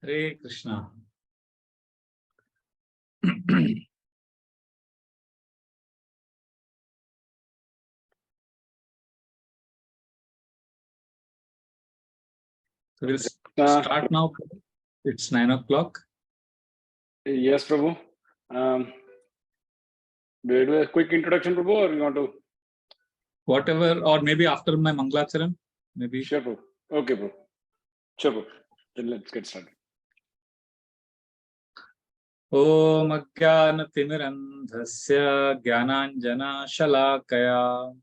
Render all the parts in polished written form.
Hare Krishna. So we'll start now. It's 9 o'clock. Yes, Prabhu. Do you do a quick introduction, Prabhu, or you want to? Whatever, or maybe after my Mangalacharan, maybe. Sure, Prabhu. Okay, Prabhu. Sure, Prabhu. Then let's get started. Om Ajnanatimirandhasya Jnananjana Shalakaya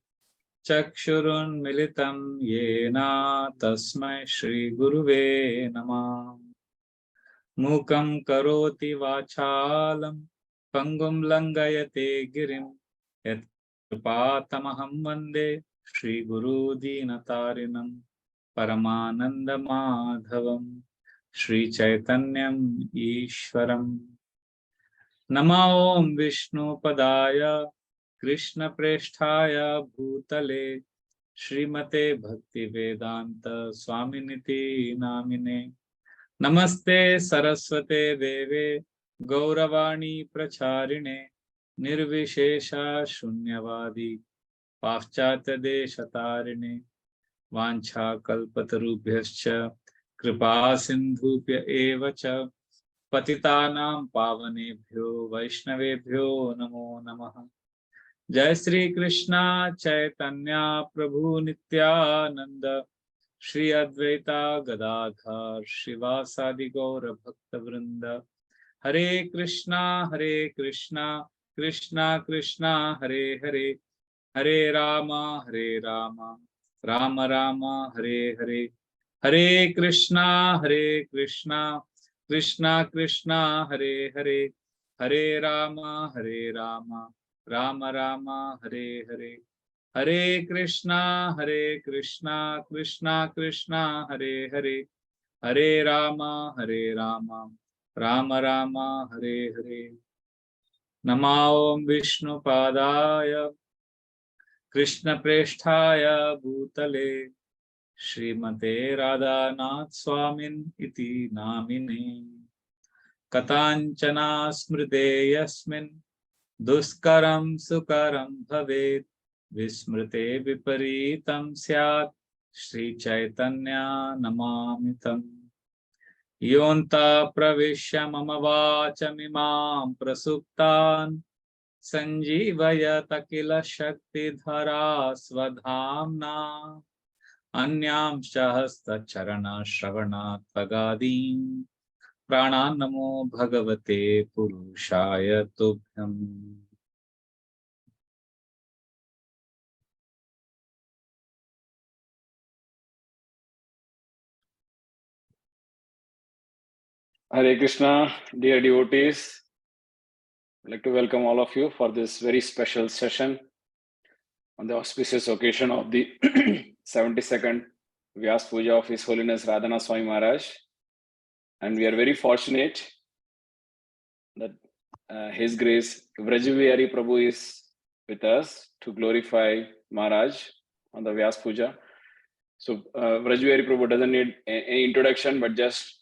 Chakshurun Militam Yena Tasmai Shri Guruve Namah Mukam Karoti Vachalam Pangum Langayate Girim Yat Kripatamaham Vande Shri Guru Dinatarinam Paramananda Madhavam Shri Chaitanyam Ishwaram Namo Om Vishnu Padaya Krishna Presthaya Bhutale Srimate Bhakti Vedanta Swaminiti Namine Namaste Saraswate Deve Gauravani Pracharine Nirvishesha Shunyavadi Paschatya Deshatarine Vancha Kalpatarubhyascha Kripa Sindhupya Evacha Patitanam Pavanebhyo Vaishnavebhyo Namo Namaha Jai Sri Krishna Chaitanya Prabhu Nityananda Shri Advaita Gadadhar Shivasadi Gaura Bhakta Vrinda Hare Krishna Krishna Krishna Hare Hare Hare Rama Rama Rama Hare Hare Hare Krishna Krishna Krishna Hare Hare Hare Rama Rama Rama Hare Hare Hare Krishna Krishna Krishna Hare Hare Hare Rama Rama Rama Hare Hare Namo Om Vishnu Padaya Krishna Presthaya Bhutale Srimate Radhanath Swami iti namine Katanchana smrite yasmin Duskaram sukaram bhavet Vismrite viparitam syat Shri Chaitanya namamitam Yonta pravishya mama vachamimam prasuptan Sanjivayata kila shakti dhara svadhamna Anyam shahasta charana shravana tagadim Pranan namo bhagavate purushaya tubhyam. Hare Krishna, dear devotees. I'd like to welcome all of you for this very special session on the auspicious occasion of the 72nd Vyasa puja of His Holiness Radhanath Swami Maharaj. And we are very fortunate that His Grace Vraja Bihari Prabhu is with us to glorify Maharaj on the Vyasa puja. So Vraja Bihari Prabhu doesn't need any introduction, but just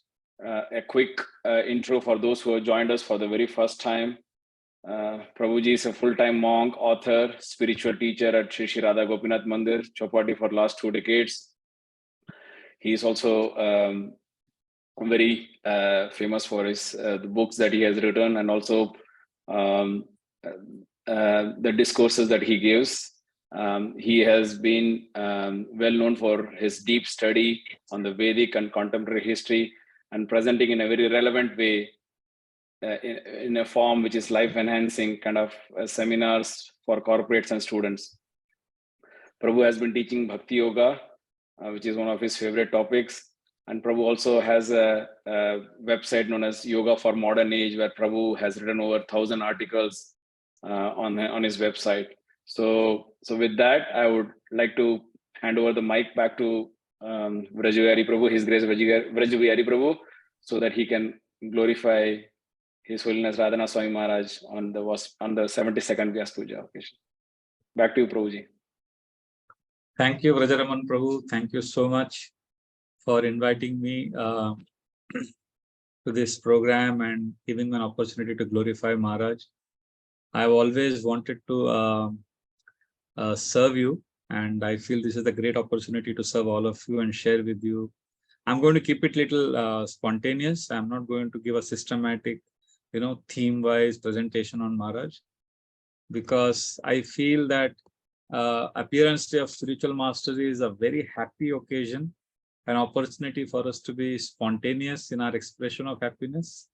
a quick intro for those who have joined us for the very first time. Prabhuji is a full-time monk, author, spiritual teacher at Shri Shri Radha Gopinath Mandir, Chowpatty for last 2 decades. He is also very famous for his the books that he has written, and also the discourses that he gives. He has been well known for his deep study on the Vedic and contemporary history, and presenting in a very relevant way in a form which is life-enhancing kind of seminars for corporates and students. Prabhu has been teaching Bhakti Yoga, which is one of his favorite topics. And Prabhu also has a website known as Yoga for Modern Age, where Prabhu has written over 1,000 articles on his website. So with that, I would like to hand over the mic back to Vraja Bihari Prabhu, His Grace Vraja Bihari Prabhu, so that he can glorify His Holiness Radhanath Swami Maharaj on the 72nd Vyasa Puja occasion. Back to you, Prabhuji. Thank you, Vrajaraman Prabhu. Thank you so much for inviting me to this program and giving me an opportunity to glorify Maharaj. I've always wanted to serve you, and I feel this is a great opportunity to serve all of you and share with you. I'm going to keep it little spontaneous. I'm not going to give a systematic, theme-wise presentation on Maharaj, because I feel that appearance day of spiritual mastery is a very happy occasion, an opportunity for us to be spontaneous in our expression of happiness.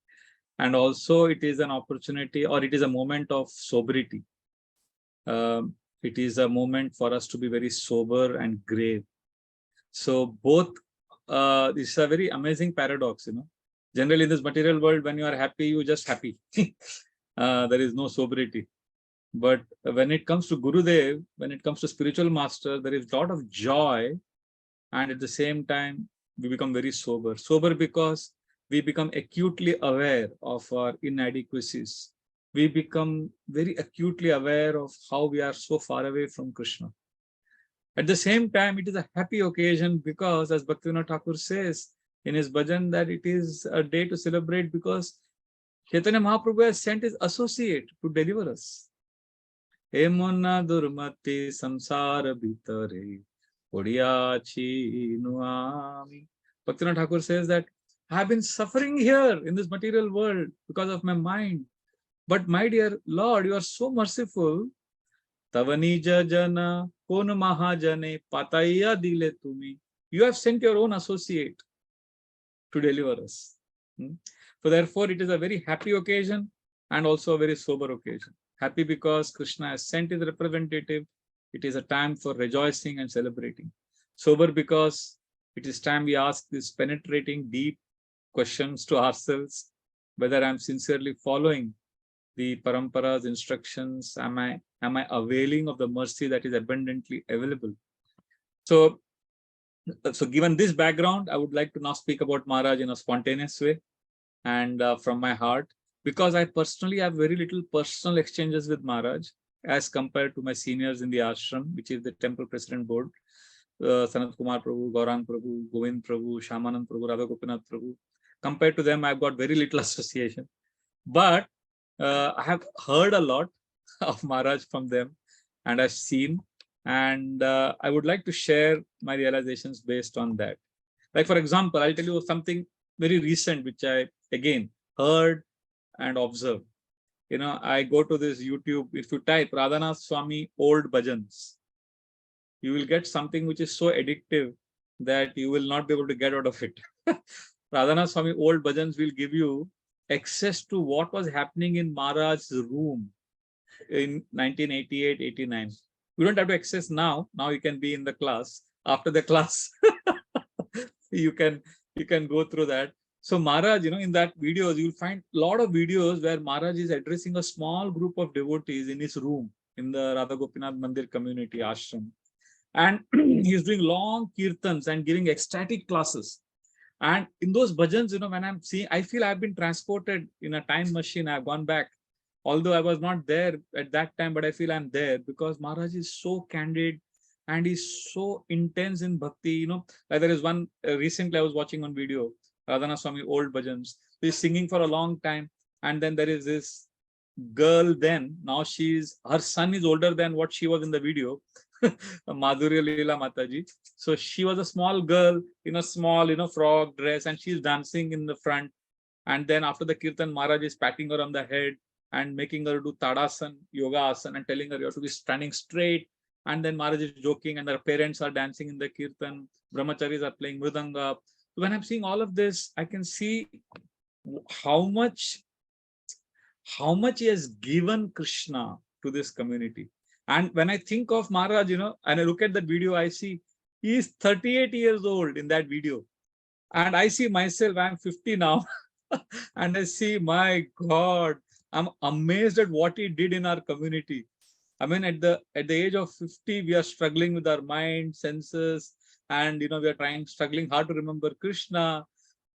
And also it is an opportunity, or it is a moment of sobriety. It is a moment for us to be very sober and grave. So both, this is a very amazing paradox, Generally in this material world, when you are happy, you just happy. There is no sobriety. But when it comes to Gurudev, when it comes to spiritual master, there is a lot of joy. And at the same time, we become very sober. Sober because we become acutely aware of our inadequacies. We become very acutely aware of how we are so far away from Krishna. At the same time, it is a happy occasion because, as Bhaktivinoda Thakur says in his bhajan, that it is a day to celebrate because Chaitanya Mahaprabhu has sent his associate to deliver us. Emona durmati samsara bhitare odiyachi nuami. Bhaktivinoda Thakur says that I have been suffering here in this material world because of my mind. But my dear Lord, you are so merciful. Tavanija jana kon mahajane pataya dile tumi. You have sent your own associate to deliver us. So therefore, it is a very happy occasion and also a very sober occasion. Happy because Krishna has sent his representative. It is a time for rejoicing and celebrating. Sober because it is time we ask these penetrating, deep questions to ourselves, whether I'm sincerely following the parampara's instructions. Am I availing of the mercy that is abundantly available? So given this background, I would like to now speak about Maharaj in a spontaneous way and from my heart, because I personally have very little personal exchanges with Maharaj as compared to my seniors in the ashram, which is the temple president board, Sanat Kumar Prabhu, Gaurang Prabhu, Govind Prabhu, Shamanand Prabhu, Radha Gopinath Prabhu. Compared to them, I've got very little association. But I have heard a lot of Maharaj from them, and I've seen, and I would like to share my realizations based on that. Like, for example, I'll tell you something very recent, which I, again, heard and observed. I go to this YouTube, if you type Radhanath Swami old bhajans, you will get something which is so addictive that you will not be able to get out of it. Radhanath Swami old bhajans will give you access to what was happening in Maharaj's room in 1988-89. You don't have to access now. Now you can be in the class. After the class, you can go through that. So Maharaj, in that videos, you'll find a lot of videos where Maharaj is addressing a small group of devotees in his room in the Radha Gopinath Mandir community ashram. And he's doing long kirtans and giving ecstatic classes. And in those bhajans, when I'm seeing, I feel I've been transported in a time machine. I've gone back, although I was not there at that time, but I feel I'm there because Maharaj is so candid and he's so intense in bhakti. Like there is one recently I was watching on video, Radhanath Swami old bhajans. He's singing for a long time, and then there is this girl. Then now her son is older than what she was in the video. Madhurya Leela Mataji. So she was a small girl in a small, frog dress, and she's dancing in the front. And then after the kirtan, Maharaj is patting her on the head and making her do Tadasan, Yoga Asan, and telling her you have to be standing straight. And then Maharaj is joking, and her parents are dancing in the kirtan. Brahmacharis are playing mridanga. When I'm seeing all of this, I can see how much he has given Krishna to this community. And when I think of Maharaj, and I look at that video, I see he is 38 years old in that video. And I see myself, I'm 50 now. And I see, my God, I'm amazed at what he did in our community. I mean, at the age of 50, we are struggling with our mind, senses, and we are struggling hard to remember Krishna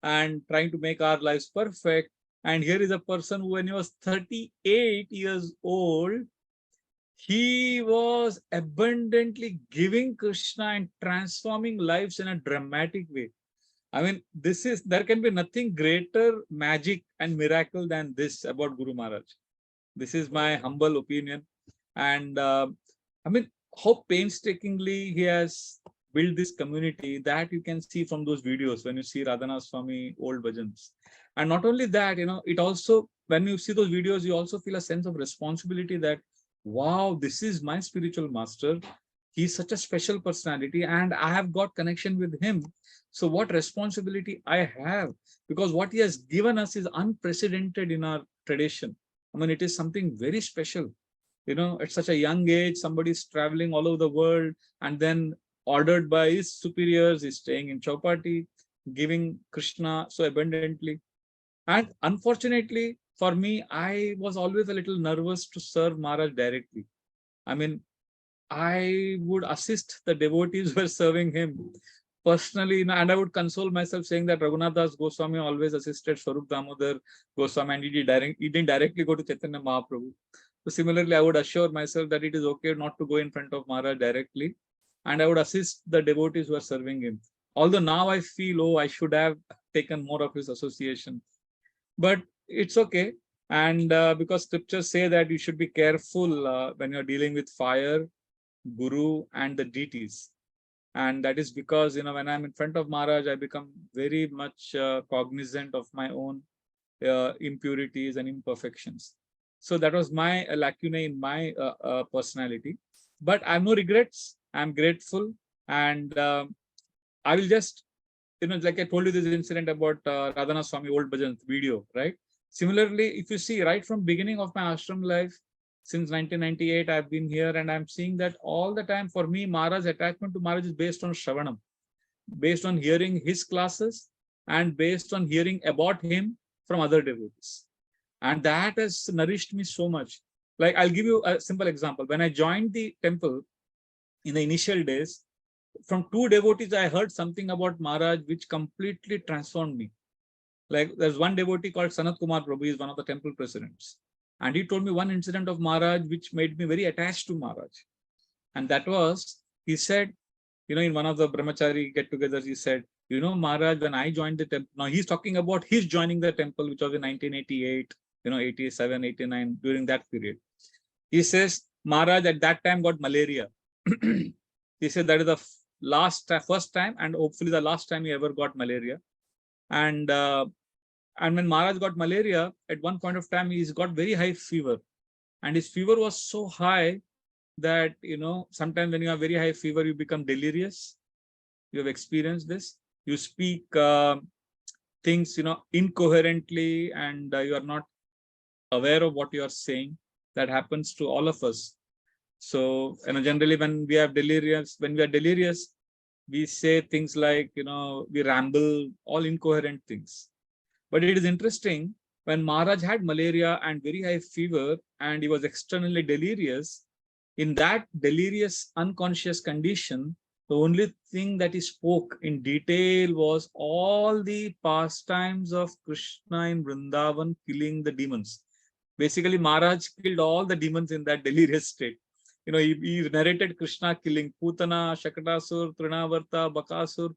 and trying to make our lives perfect. And here is a person who, when he was 38 years old, he was abundantly giving Krishna and transforming lives in a dramatic way. I mean, there can be nothing greater magic and miracle than this about Guru Maharaj. This is my humble opinion. And I mean, how painstakingly he has built this community, that you can see from those videos when you see Radhanath Swami old bhajans. And not only that, it also, when you see those videos, you also feel a sense of responsibility that, wow, this is my spiritual master. He's such a special personality and I have got connection with him. So what responsibility I have, because what he has given us is unprecedented in our tradition. I mean, it is something very special. At such a young age, somebody is traveling all over the world and then ordered by his superiors, is staying in Chowpatty, giving Krishna so abundantly. And unfortunately for me, I was always a little nervous to serve Maharaj directly. I mean, I would assist the devotees who were serving him personally, and I would console myself saying that Raghunath Das Goswami always assisted Swarup Damodar Goswami, and he didn't directly go to Chaitanya Mahaprabhu. So similarly, I would assure myself that it is okay not to go in front of Maharaj directly, and I would assist the devotees who are serving him. Although now I feel, oh, I should have taken more of his association, but it's okay. And because scriptures say that you should be careful when you're dealing with fire, Guru, and the deities. And that is because, when I'm in front of Maharaj, I become very much cognizant of my own impurities and imperfections. So that was my lacunae in my personality. But I have no regrets. I'm grateful. And I will just, like I told you this incident about Radhanath Swami old bhajan video, right? Similarly, if you see right from beginning of my ashram life, since 1998, I've been here and I'm seeing that all the time. For me, Maharaj's attachment to Maharaj is based on Shravanam, based on hearing his classes and based on hearing about him from other devotees. And that has nourished me so much. Like, I'll give you a simple example. When I joined the temple in the initial days, from two devotees, I heard something about Maharaj which completely transformed me. Like, there's one devotee called Sanat Kumar Prabhu, he is one of the temple presidents. And he told me one incident of Maharaj which made me very attached to Maharaj. And that was, he said, in one of the brahmachari get-togethers, he said, Maharaj, when I joined the temple, now he's talking about his joining the temple, which was in 1988, 87, 89, during that period. He says, Maharaj at that time got malaria. He said that is the first time and hopefully the last time he ever got malaria. And when Maharaj got malaria, at one point of time, he's got very high fever. And his fever was so high that, sometimes when you have very high fever, you become delirious. You have experienced this. You speak things, incoherently, and you are not aware of what you are saying. That happens to all of us. So, generally when we are delirious, we say things like, we ramble, all incoherent things. But it is interesting, when Maharaj had malaria and very high fever and he was externally delirious, in that delirious unconscious condition, the only thing that he spoke in detail was all the pastimes of Krishna in Vrindavan killing the demons. Basically, Maharaj killed all the demons in that delirious state. He narrated Krishna killing Putana, Shakatasur, Trinavarta, Bakasur,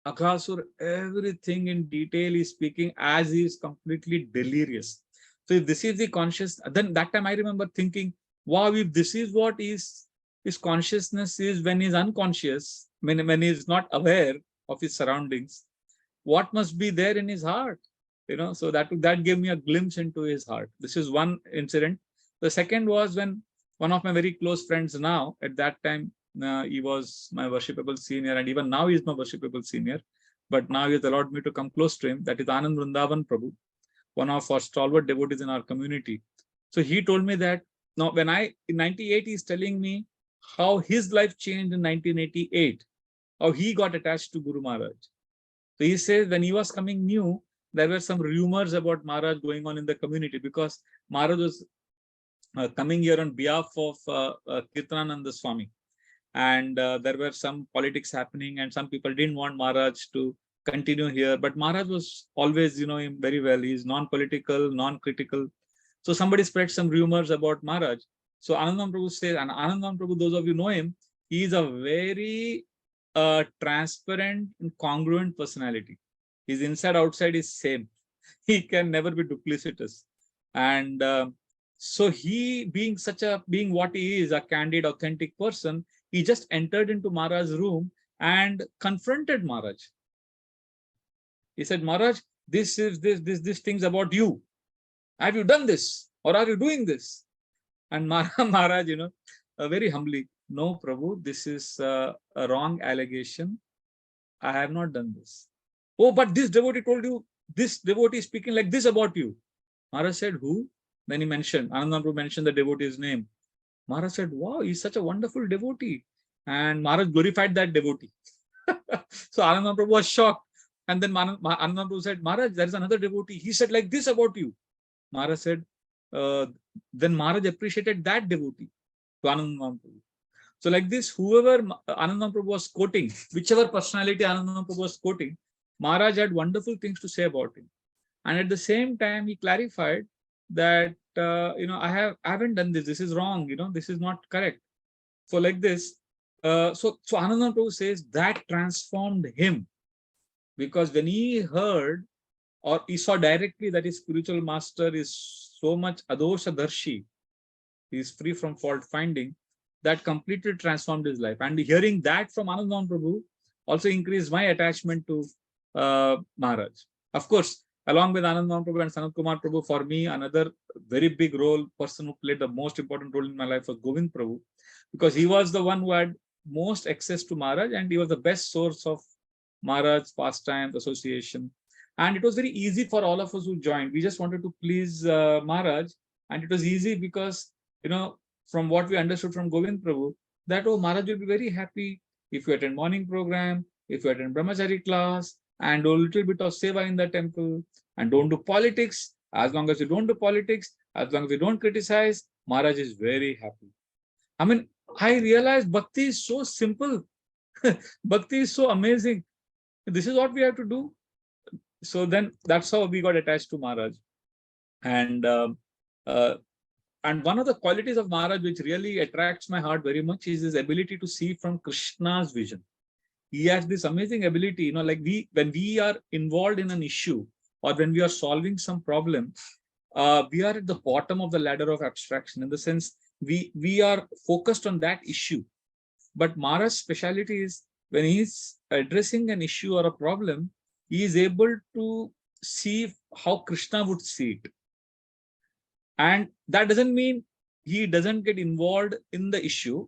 Aghasur, everything in detail he's speaking as he is completely delirious. So if this is the conscious, then that time I remember thinking, wow, if this is what his consciousness is when he's unconscious, when he's not aware of his surroundings, what must be there in his heart? So that gave me a glimpse into his heart. This is one incident. The second was when one of my very close friends now, at that time, he was my worshipable senior, and even now he is my worshipable senior. But now he has allowed me to come close to him. That is Anand Vrindavan Prabhu, one of our stalwart devotees in our community. So he told me that now, in 98, he's telling me how his life changed in 1988, how he got attached to Guru Maharaj. So he says when he was coming new, there were some rumors about Maharaj going on in the community, because Maharaj was coming here on behalf of Kirtanananda Swami. And there were some politics happening, and some people didn't want Maharaj to continue here. But Maharaj was always, him very well. He's non-political, non-critical. So somebody spread some rumors about Maharaj. So Anandam Prabhu says, and Anandam Prabhu, those of you know him, he is a very transparent and congruent personality. His inside outside is same. He can never be duplicitous. And so he being what he is, a candid, authentic person, he just entered into Maharaj's room and confronted Maharaj. He said, Maharaj, this things about you. Have you done this? Or are you doing this? And Maharaj, very humbly, no, Prabhu, this is a wrong allegation. I have not done this. Oh, but this devotee told you, this devotee is speaking like this about you. Maharaj said, who? Then he mentioned, Ananda Prabhu mentioned the devotee's name. Maharaj said, wow, he's such a wonderful devotee. And Maharaj glorified that devotee. So Ananda Prabhu was shocked. And then Ananda Prabhu said, Maharaj, there is another devotee. He said like this about you. Maharaj said, then Maharaj appreciated that devotee to Ananda Prabhu. So like this, whoever Ananda Prabhu was quoting, whichever personality Ananda Prabhu was quoting, Maharaj had wonderful things to say about him. And at the same time, he clarified that, I haven't done this. This is wrong. This is not correct. So like this, so Ananda Prabhu says that transformed him, because when he heard or he saw directly that his spiritual master is so much adosha darshi, he is free from fault finding, that completely transformed his life. And hearing that from Ananda Prabhu also increased my attachment to Maharaj. Of course, along with Ananda Prabhu and Sanat Kumar Prabhu, for me, another very big person who played the most important role in my life was Govind Prabhu, because he was the one who had most access to Maharaj, and he was the best source of Maharaj's pastimes, association. And it was very easy for all of us who joined. We just wanted to please Maharaj, and it was easy because, from what we understood from Govind Prabhu, that, oh, Maharaj will be very happy if you attend morning program, if you attend brahmachari class, and do a little bit of seva in the temple, and don't do politics. As long as you don't do politics, as long as you don't criticize, Maharaj is very happy. I mean, I realized bhakti is so simple. Bhakti is so amazing. This is what we have to do. So then that's how we got attached to Maharaj. And one of the qualities of Maharaj which really attracts my heart very much is his ability to see from Krishna's vision. He has this amazing ability, like when we are involved in an issue or when we are solving some problem, we are at the bottom of the ladder of abstraction, in the sense we are focused on that issue. But Maharaj's speciality is when he's addressing an issue or a problem, he is able to see how Krishna would see it. And that doesn't mean he doesn't get involved in the issue.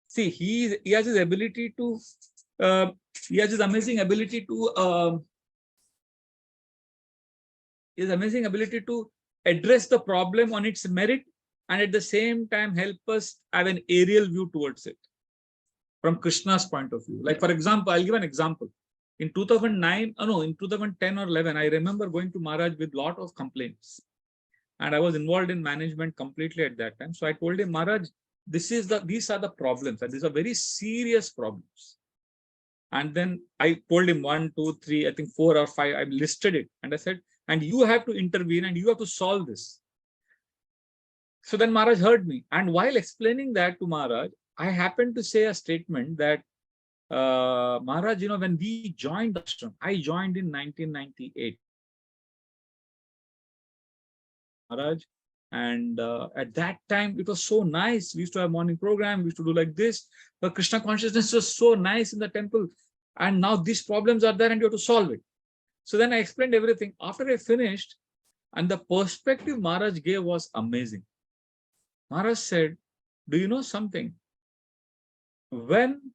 See, he has his ability to, he has his amazing ability to, address the problem on its merit, and at the same time help us have an aerial view towards it from Krishna's point of view. Like, for example, I'll give an example. In 2009, in 2010 or 11, I remember going to Maharaj with a lot of complaints. And I was involved in management completely at that time. So I told him, Maharaj, these are the problems, and these are very serious problems. And then I told him 1, 2, 3, I think 4 or 5, I listed it. And I said, and you have to intervene and you have to solve this. So then Maharaj heard me. And while explaining that to Maharaj, I happened to say a statement that, Maharaj, when we joined the ashram, I joined in 1998. Maharaj, and at that time it was so nice. We used to have morning program, we used to do like this, but Krishna consciousness was so nice in the temple, and now these problems are there and you have to solve it. So then I explained everything. After I finished, and the perspective Maharaj gave was amazing. Maharaj said, do you know something? When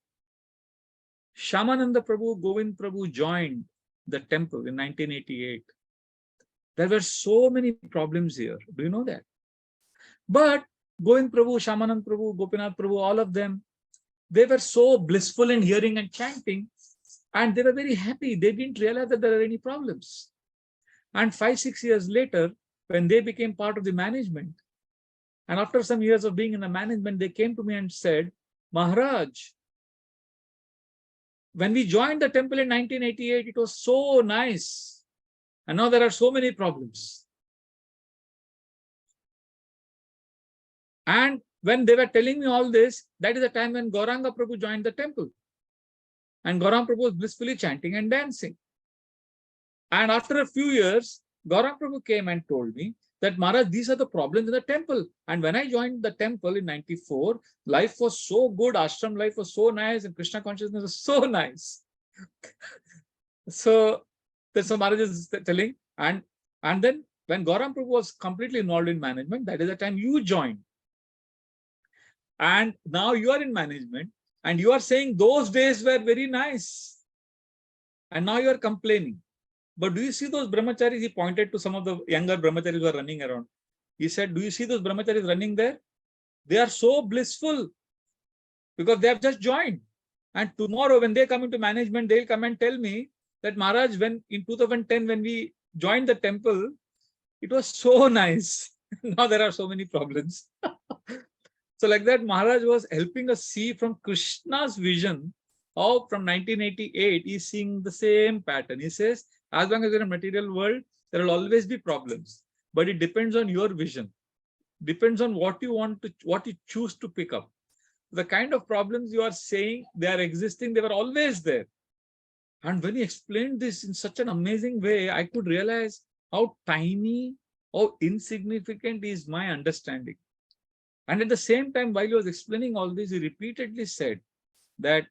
Shyamananda Prabhu, Govind Prabhu joined the temple in 1988, there were so many problems here. Do you know that? But Govind Prabhu, Shyamanand Prabhu, Gopinath Prabhu, all of them, they were so blissful in hearing and chanting, and they were very happy. They didn't realize that there are any problems. And 5-6 years later, when they became part of the management, and after some years of being in the management, they came to me and said, Maharaj, when we joined the temple in 1988, it was so nice. And now there are so many problems. And when they were telling me all this, that is the time when Gauranga Prabhu joined the temple. And Gauranga Prabhu was blissfully chanting and dancing. And after a few years, Gaurang Prabhu came and told me that Maharaj, these are the problems in the temple. And when I joined the temple in 94, life was so good, ashram life was so nice, and Krishna consciousness was so nice. So that's what Maharaj is telling. And then when Gaurang Prabhu was completely involved in management, that is the time you joined. And now you are in management and you are saying those days were very nice. And now you are complaining. But do you see those brahmacharis? He pointed to some of the younger brahmacharis who are running around. He said, do you see those brahmacharis running there? They are so blissful because they have just joined. And tomorrow when they come into management, they'll come and tell me that Maharaj, when in 2010, when we joined the temple, it was so nice. Now there are so many problems. So like that, Maharaj was helping us see from Krishna's vision of from 1988, he's seeing the same pattern. He says, as long as you're in a material world, there will always be problems, but it depends on your vision. Depends on what you want to, what you choose to pick up. The kind of problems you are saying they are existing, they were always there. And when he explained this in such an amazing way, I could realize how tiny, how insignificant is my understanding. And at the same time, while he was explaining all this, he repeatedly said that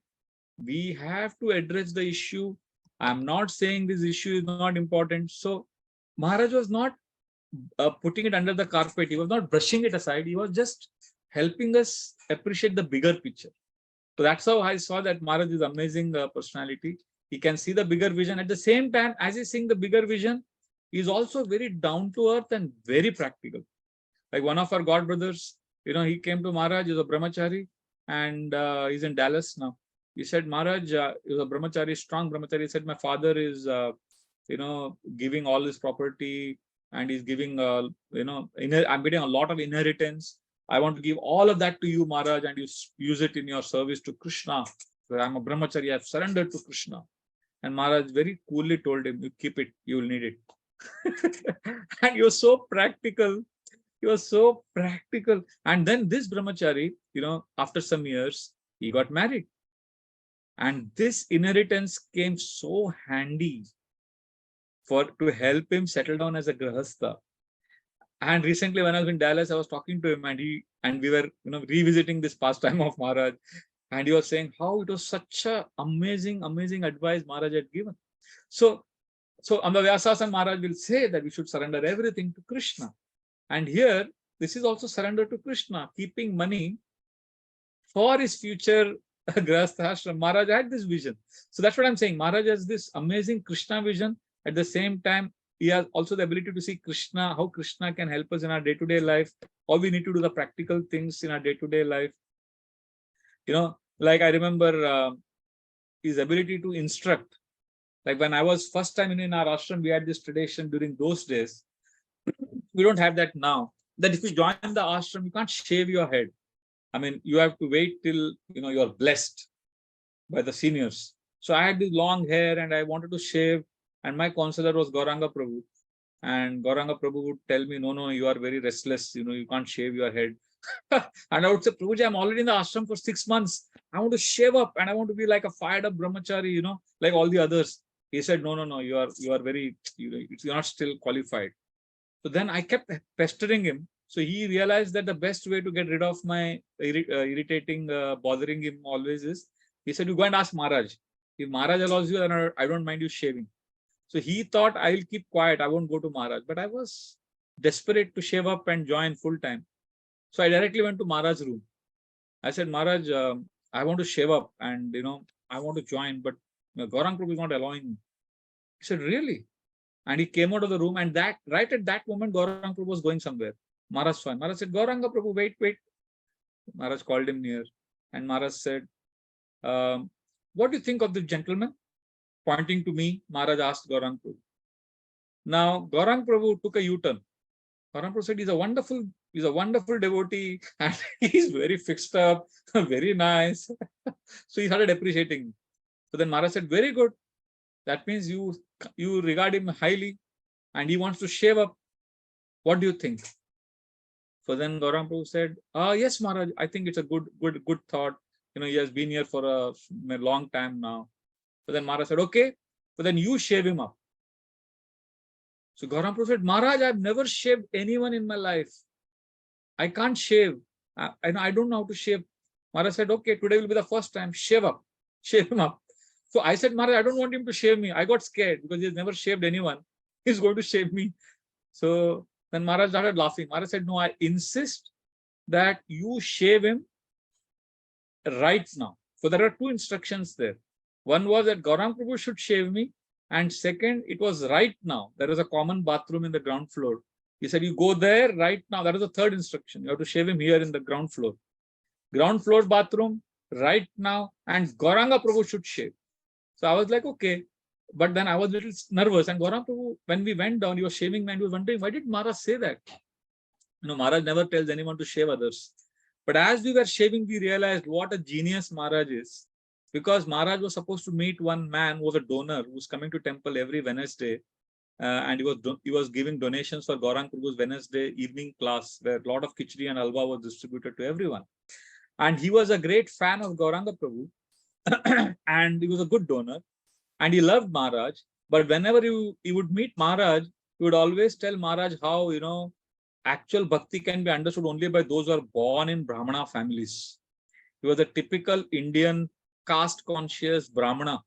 we have to address the issue. I'm not saying this issue is not important. So Maharaj was not putting it under the carpet. He was not brushing it aside. He was just helping us appreciate the bigger picture. So that's how I saw that Maharaj is amazing personality. He can see the bigger vision. At the same time, as he's seeing the bigger vision, he's also very down to earth and very practical. Like one of our God brothers, he came to Maharaj, he's a brahmachari, and he's in Dallas now. He said, Maharaj, he was a brahmachari, strong brahmachari. He said, my father is, giving all his property and he's giving, I'm getting a lot of inheritance. I want to give all of that to you, Maharaj, and you use it in your service to Krishna. So I'm a brahmachari, I've surrendered to Krishna. And Maharaj very coolly told him, you keep it, you will need it. And he was so practical. He was so practical. And then this brahmachari, after some years, he got married. And this inheritance came so handy to help him settle down as a grahastha. And recently, when I was in Dallas, I was talking to him, and we were, revisiting this pastime of Maharaj. And he was saying how it was such a amazing advice Maharaj had given. So on the Vyasas and Maharaj will say that we should surrender everything to Krishna. And here, this is also surrender to Krishna, keeping money for his future grahasthashram. Maharaj had this vision. So that's what I'm saying. Maharaj has this amazing Krishna vision. At the same time, he has also the ability to see Krishna, how Krishna can help us in our day-to-day life, how we need to do the practical things in our day-to-day life. Like I remember his ability to instruct. Like when I was first time in our ashram, we had this tradition during those days. We don't have that now. That if you join the ashram, you can't shave your head. I mean, you have to wait till you're blessed by the seniors. So I had this long hair and I wanted to shave, and my counselor was Gauranga Prabhu. And Gauranga Prabhu would tell me, no, you are very restless, you can't shave your head. And I would say, Prabhuji, I'm already in the ashram for 6 months. I want to shave up and I want to be like a fired up brahmachari, like all the others. He said, no, you are very, you're not still qualified. So then I kept pestering him. So he realized that the best way to get rid of my irritating, bothering him always is, he said, you go and ask Maharaj. If Maharaj allows you, then I don't mind you shaving. So he thought, I will keep quiet. I won't go to Maharaj. But I was desperate to shave up and join full time. So I directly went to Maharaj's room. I said, Maharaj, I want to shave up and, I want to join, but Gaurang Prabhu is not allowing me. He said, really? And he came out of the room, and right at that moment, Gaurang Prabhu was going somewhere. Maharaj saw him. Maharaj said, Gauranga Prabhu, wait. Maharaj called him near. And Maharaj said, what do you think of this gentleman? Pointing to me, Maharaj asked Gaurang Prabhu. Now, Gaurang Prabhu took a U-turn. Gaurang Prabhu said, he's a wonderful devotee, and he's very fixed up, very nice. So he started appreciating him. So then Maharaj said, very good. That means you regard him highly, and he wants to shave up. What do you think? So then Gaurang Prabhu said, yes, Maharaj, I think it's a good thought. He has been here for a long time now. So then Maharaj said, okay, so then you shave him up. So Gauranga Prabhu said, Maharaj, I've never shaved anyone in my life. I can't shave. I don't know how to shave. Maharaj said, okay, today will be the first time. Shave up. Shave him up. So I said, Maharaj, I don't want him to shave me. I got scared because he's never shaved anyone. He's going to shave me. So then Maharaj started laughing. Maharaj said, no, I insist that you shave him right now. So there are two instructions there. One was that Gauranga Prabhu should shave me. And second, it was right now. There is a common bathroom in the ground floor. He said, you go there right now. That is the third instruction. You have to shave him here in the ground floor. Ground floor bathroom right now. And Gauranga Prabhu should shave. So I was like, okay. But then I was a little nervous. And Gauranga Prabhu, when we went down, he was shaving me and he was wondering, why did Maharaj say that? Maharaj never tells anyone to shave others. But as we were shaving, we realized what a genius Maharaj is. Because Maharaj was supposed to meet one man who was a donor who was coming to temple every Wednesday. And he was giving donations for Gauranga Prabhu's Wednesday evening class, where a lot of khichdi and halwa was distributed to everyone. And he was a great fan of Gauranga Prabhu. And he was a good donor. And he loved Maharaj. But whenever he would meet Maharaj, he would always tell Maharaj how, actual bhakti can be understood only by those who are born in Brahmana families. He was a typical Indian caste conscious Brahmana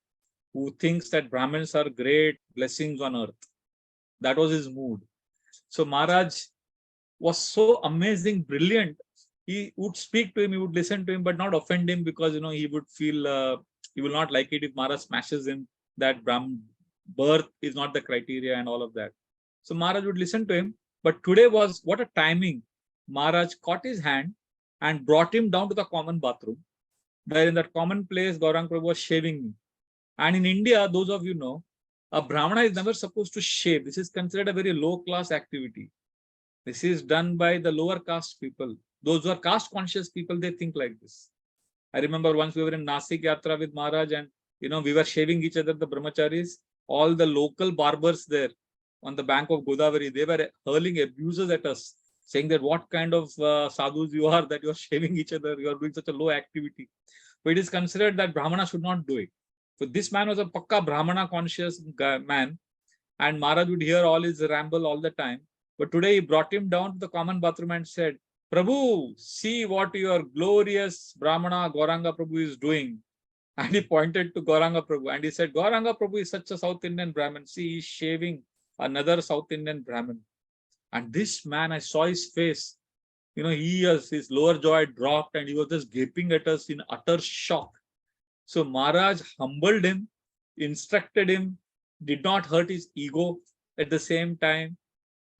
who thinks that Brahmins are great blessings on earth. That was his mood. So Maharaj was so amazing, brilliant. He would speak to him, he would listen to him, but not offend him because, he would feel he will not like it if Maharaj smashes him, that birth is not the criteria and all of that. So Maharaj would listen to him. But today was what a timing. Maharaj caught his hand and brought him down to the common bathroom, where in that common place, Gauranga Prabhu was shaving me. And in India, those of you know, a Brahmana is never supposed to shave. This is considered a very low class activity. This is done by the lower caste people. Those who are caste conscious people, they think like this. I remember once we were in Nasik Yatra with Maharaj and, we were shaving each other, the brahmacharis, all the local barbers there on the bank of Godavari, they were hurling abuses at us, saying that what kind of sadhus you are, that you are shaving each other, you are doing such a low activity. But it is considered that Brahmana should not do it. So this man was a pakka Brahmana conscious man, and Maharaj would hear all his ramble all the time. But today he brought him down to the common bathroom and said, Prabhu, see what your glorious Brahmana Gauranga Prabhu is doing. And he pointed to Gauranga Prabhu and he said, Gauranga Prabhu is such a South Indian Brahmin. See, he's shaving another South Indian Brahmin. And this man, I saw his face. His lower jaw dropped and he was just gaping at us in utter shock. So Maharaj humbled him, instructed him, did not hurt his ego at the same time.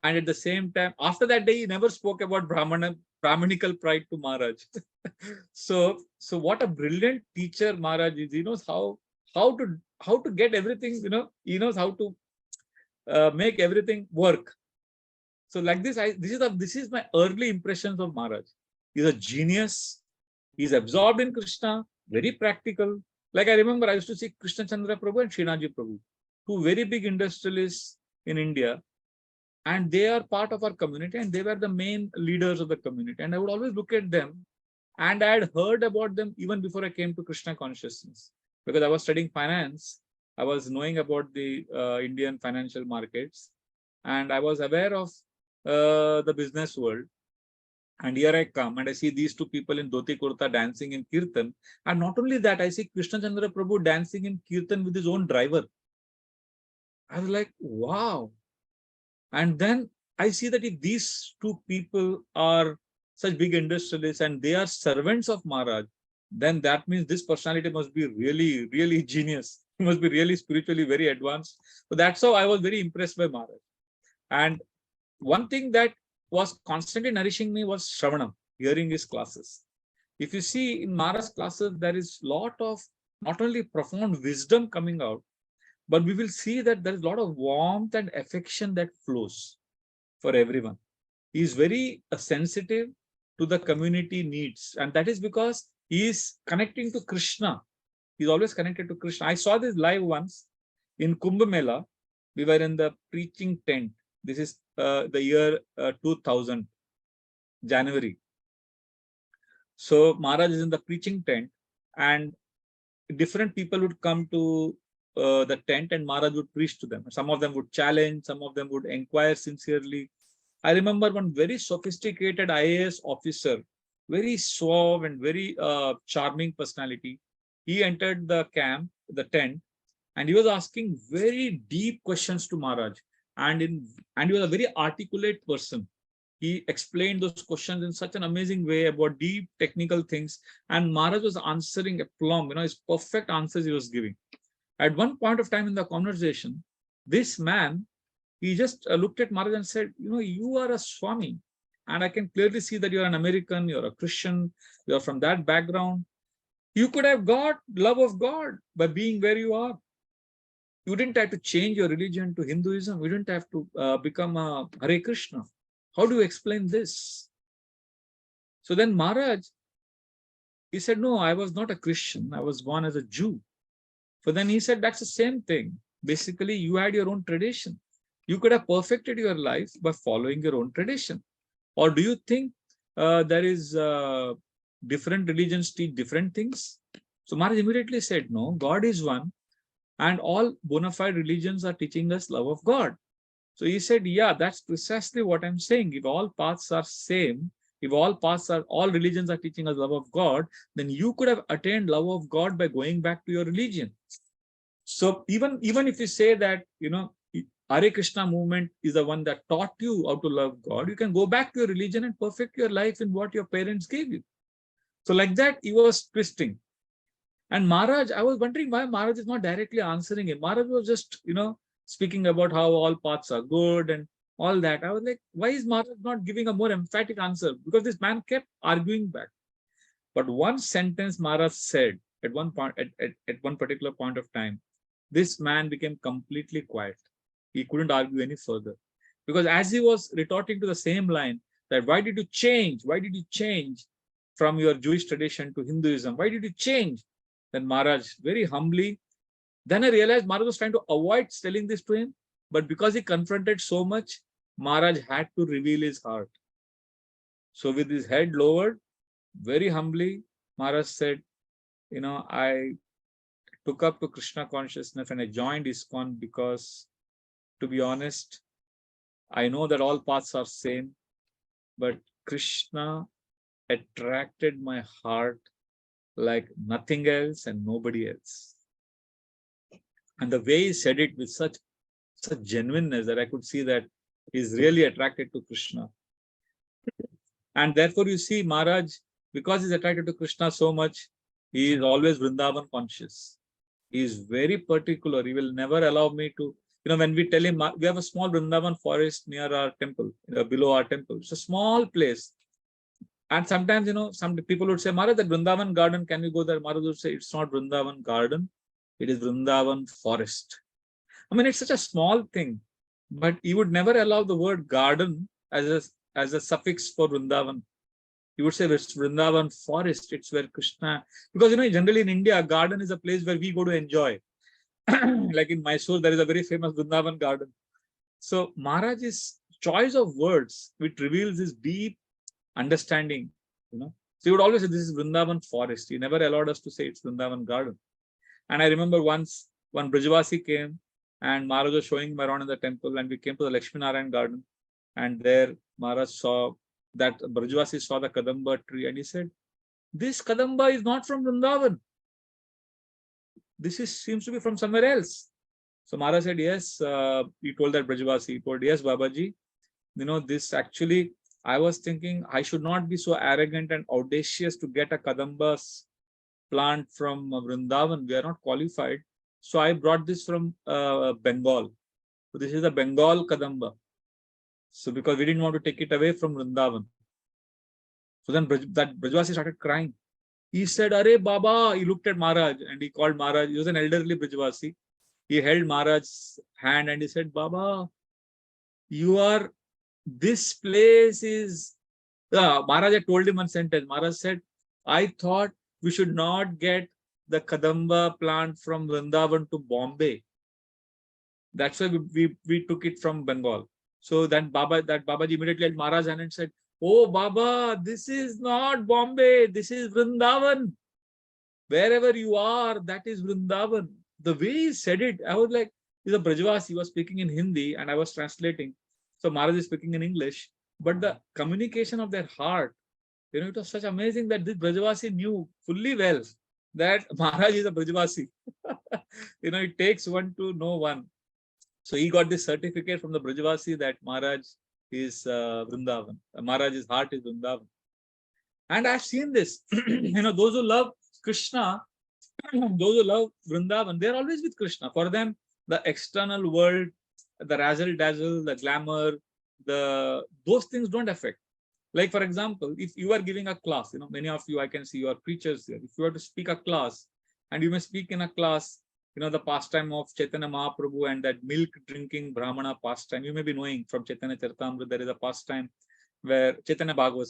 And at the same time, after that day, he never spoke about Brahmanical pride to Maharaj. So what a brilliant teacher Maharaj is. He knows how to get everything, he knows how to make everything work. So like this, this is my early impressions of Maharaj. He's a genius. He's absorbed in Krishna, very practical. Like I remember, I used to see Krishna Chandra Prabhu and Srinathji Prabhu, two very big industrialists in India. And they are part of our community and they were the main leaders of the community. And I would always look at them and I had heard about them even before I came to Krishna consciousness. Because I was studying finance, I was knowing about the Indian financial markets and I was aware of the business world. And here I come and I see these two people in dhoti kurta dancing in Kirtan. And not only that, I see Krishna Chandra Prabhu dancing in Kirtan with his own driver. I was like, wow. And then I see that if these two people are such big industrialists and they are servants of Maharaj, then that means this personality must be really, really genius. He must be really spiritually very advanced. So that's how I was very impressed by Maharaj. And one thing that was constantly nourishing me was Shravanam, hearing his classes. If you see in Maharaj's classes, there is a lot of not only profound wisdom coming out, but we will see that there is a lot of warmth and affection that flows for everyone. He is very sensitive to the community needs. And that is because he is connecting to Krishna. He's always connected to Krishna. I saw this live once in Kumbh Mela. We were in the preaching tent. This is the year 2000, January. So Maharaj is in the preaching tent and different people would come to the tent and Maharaj would preach to them. Some of them would challenge, some of them would inquire sincerely. I remember one very sophisticated IAS officer, very suave and very charming personality. He entered the camp, the tent, and he was asking very deep questions to Maharaj. And he was a very articulate person. He explained those questions in such an amazing way about deep technical things. And Maharaj was answering a plumb, his perfect answers he was giving. At one point of time in the conversation, this man, he just looked at Maharaj and said, you are a Swami. And I can clearly see that you're an American, you're a Christian, you're from that background. You could have got love of God by being where you are. You didn't have to change your religion to Hinduism. You didn't have to become a Hare Krishna. How do you explain this? So then Maharaj, he said, no, I was not a Christian. I was born as a Jew. So then he said, that's the same thing. Basically, you had your own tradition. You could have perfected your life by following your own tradition. Or do you think there is different religions teach different things? So Maharaj immediately said, no, God is one. And all bona fide religions are teaching us love of God. So he said, yeah, that's precisely what I'm saying. If all paths are same, if all religions are teaching us love of God, then you could have attained love of God by going back to your religion. So even if you say that, Hare Krishna movement is the one that taught you how to love God, you can go back to your religion and perfect your life in what your parents gave you. So like that, he was twisting. And Maharaj, I was wondering why Maharaj is not directly answering him. Maharaj was just, speaking about how all paths are good and all that. I was like, why is Maharaj not giving a more emphatic answer? Because this man kept arguing back. But one sentence Maharaj said at one point, at one particular point of time, this man became completely quiet. He couldn't argue any further. Because as he was retorting to the same line, that why did you change? Why did you change from your Jewish tradition to Hinduism? Why did you change? Then Maharaj, very humbly, then I realized Maharaj was trying to avoid telling this to him. But because he confronted so much, Maharaj had to reveal his heart. So with his head lowered, very humbly, Maharaj said, I took up to Krishna consciousness and I joined ISKCON because, to be honest, I know that all paths are same, but Krishna attracted my heart like nothing else and nobody else. And the way he said it with such genuineness that I could see that he's really attracted to Krishna. And therefore, you see, Maharaj, because he's attracted to Krishna so much, he is always Vrindavan conscious. He is very particular. He will never allow me to, when we tell him, we have a small Vrindavan forest near our temple, below our temple. It's a small place. And sometimes, some people would say, Maharaj, the Vrindavan garden, can we go there? Maharaj would say, it's not Vrindavan garden. It is Vrindavan forest. I mean, it's such a small thing, but he would never allow the word garden as a suffix for Vrindavan. He would say it's Vrindavan forest. It's where Krishna, because generally in India, a garden is a place where we go to enjoy. Like in Mysore, there is a very famous Vrindavan garden. So Maharaj's choice of words, which reveals his deep understanding. So he would always say this is Vrindavan forest. He never allowed us to say it's Vrindavan garden. And I remember once one Brajavasi came and Maharaj was showing him around in the temple, and we came to the Lakshmi Narayan garden, and there Maharaj saw that Brajavasi saw the Kadamba tree, and he said, this Kadamba is not from Vrindavan. This seems to be from somewhere else. So Maharaj said, yes, he told that Brajavasi, he told, yes, Babaji, this actually, I was thinking I should not be so arrogant and audacious to get a Kadamba plant from Vrindavan. We are not qualified. So I brought this from Bengal. So this is the Bengal Kadamba. So because we didn't want to take it away from Vrindavan. So then that Brajavasi started crying. He said, Are Baba, he looked at Maharaj and he called Maharaj. He was an elderly Brajavasi. He held Maharaj's hand and he said, Baba, this place is, Maharaj had told him one sentence. Maharaj said, I thought we should not get the Kadamba plant from Vrindavan to Bombay. That's why we took it from Bengal. So then Babaji immediately held Maharaj's hand and said, oh Baba, this is not Bombay, this is Vrindavan. Wherever you are, that is Vrindavan. the way he said it, I was like, he's a Brajavasi, he was speaking in Hindi and I was translating. So Maharaj is speaking in English, but the communication of their heart, it was such amazing that this Brajavasi knew fully well that Maharaj is a Brajavasi. It takes one to know one. So he got this certificate from the Brajavasi that Maharaj is Vrindavan. Maharaj's heart is Vrindavan. And I've seen this. Those who love Krishna, those who love Vrindavan, they're always with Krishna. For them, the external world, the razzle dazzle, the glamour, those things don't affect. Like, for example, if you are giving a class, many of you, I can see you are preachers here. If you are to speak a class, and you may speak in a class, the pastime of Chaitanya Mahaprabhu and that milk drinking Brahmana pastime, you may be knowing from Chaitanya Charitamrita, there is a pastime where Chaitanya Bhagavat,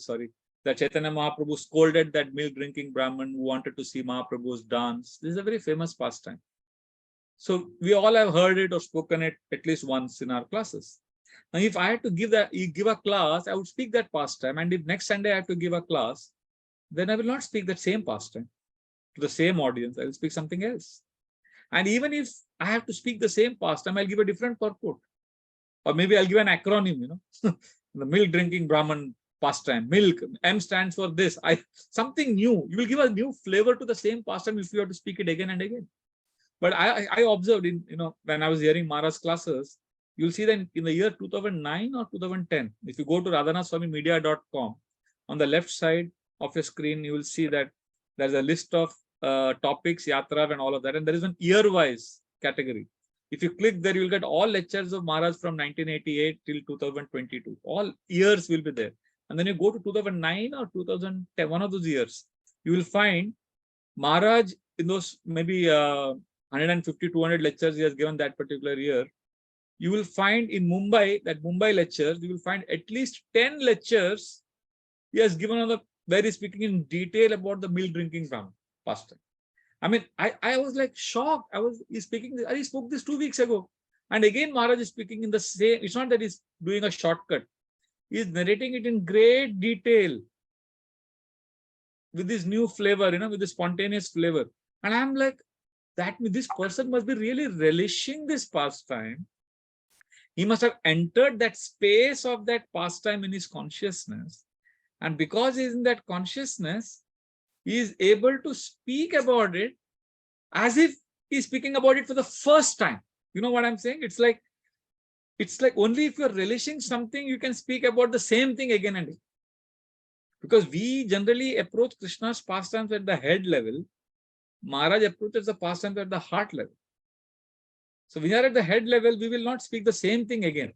that Chaitanya Mahaprabhu scolded that milk drinking Brahman who wanted to see Mahaprabhu's dance. This is a very famous pastime. So we all have heard it or spoken it at least once in our classes. Now, if I had to give a class, I would speak that pastime. And if next Sunday I have to give a class, then I will not speak that same pastime to the same audience. I will speak something else. And even if I have to speak the same pastime, I'll give a different purport. Or maybe I'll give an acronym, the milk drinking Brahman pastime. Milk, M stands for this. Something new. You will give a new flavor to the same pastime if you have to speak it again and again. But I observed when I was hearing Maharaj's classes, you'll see that in the year 2009 or 2010, if you go to radhanathswamimedia.com, on the left side of your screen, you will see that there's a list of topics, yatra and all of that. And there is an year-wise category. If you click there, you'll get all lectures of Maharaj from 1988 till 2022. All years will be there. And then you go to 2009 or 2010, one of those years, you will find Maharaj in those maybe 150, 200 lectures he has given that particular year. You will find in Mumbai, that Mumbai lectures, you will find at least 10 lectures he has given on where he's speaking in detail about the milk drinking Brahman pastime. I mean, I was like shocked. He spoke this 2 weeks ago. And again, Maharaj is speaking in the same, it's not that he's doing a shortcut. He's narrating it in great detail with this new flavor, with this spontaneous flavor. And I'm like, this person must be really relishing this pastime. He must have entered that space of that pastime in his consciousness. And because he's in that consciousness, he is able to speak about it as if he's speaking about it for the first time. You know what I'm saying? It's like only if you're relishing something, you can speak about the same thing again and again. Because we generally approach Krishna's pastimes at the head level. Maharaj approaches the pastimes at the heart level. So we are at the head level, we will not speak the same thing again.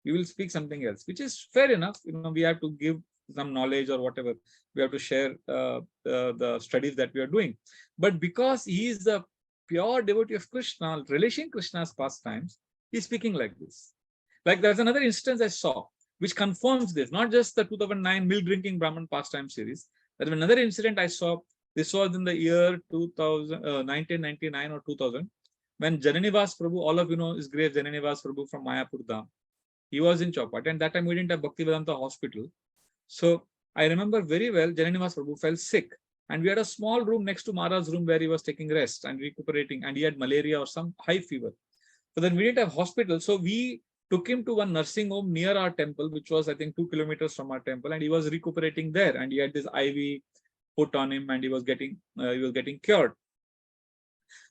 We will speak something else, which is fair enough. We have to give some knowledge or whatever. We have to share the studies that we are doing. But because he is the pure devotee of Krishna, relishing Krishna's pastimes, he's speaking like this. Like there's another instance I saw, which confirms this, not just the 2009 milk drinking Brahman pastime series. There's another incident I saw. This was in the year 1999 or 2000. When Jananivas Prabhu, all of you know his grave, Jananivas Prabhu from Mayapur Dham, he was in Chowpatty, and that time we didn't have Bhaktivedanta hospital. So I remember very well, Jananivas Prabhu fell sick, and we had a small room next to Maharaj's room where he was taking rest and recuperating, and he had malaria or some high fever. So then we didn't have hospital, so we took him to one nursing home near our temple, which was I think 2 kilometers from our temple, and he was recuperating there, and he had this IV put on him, and he was getting cured.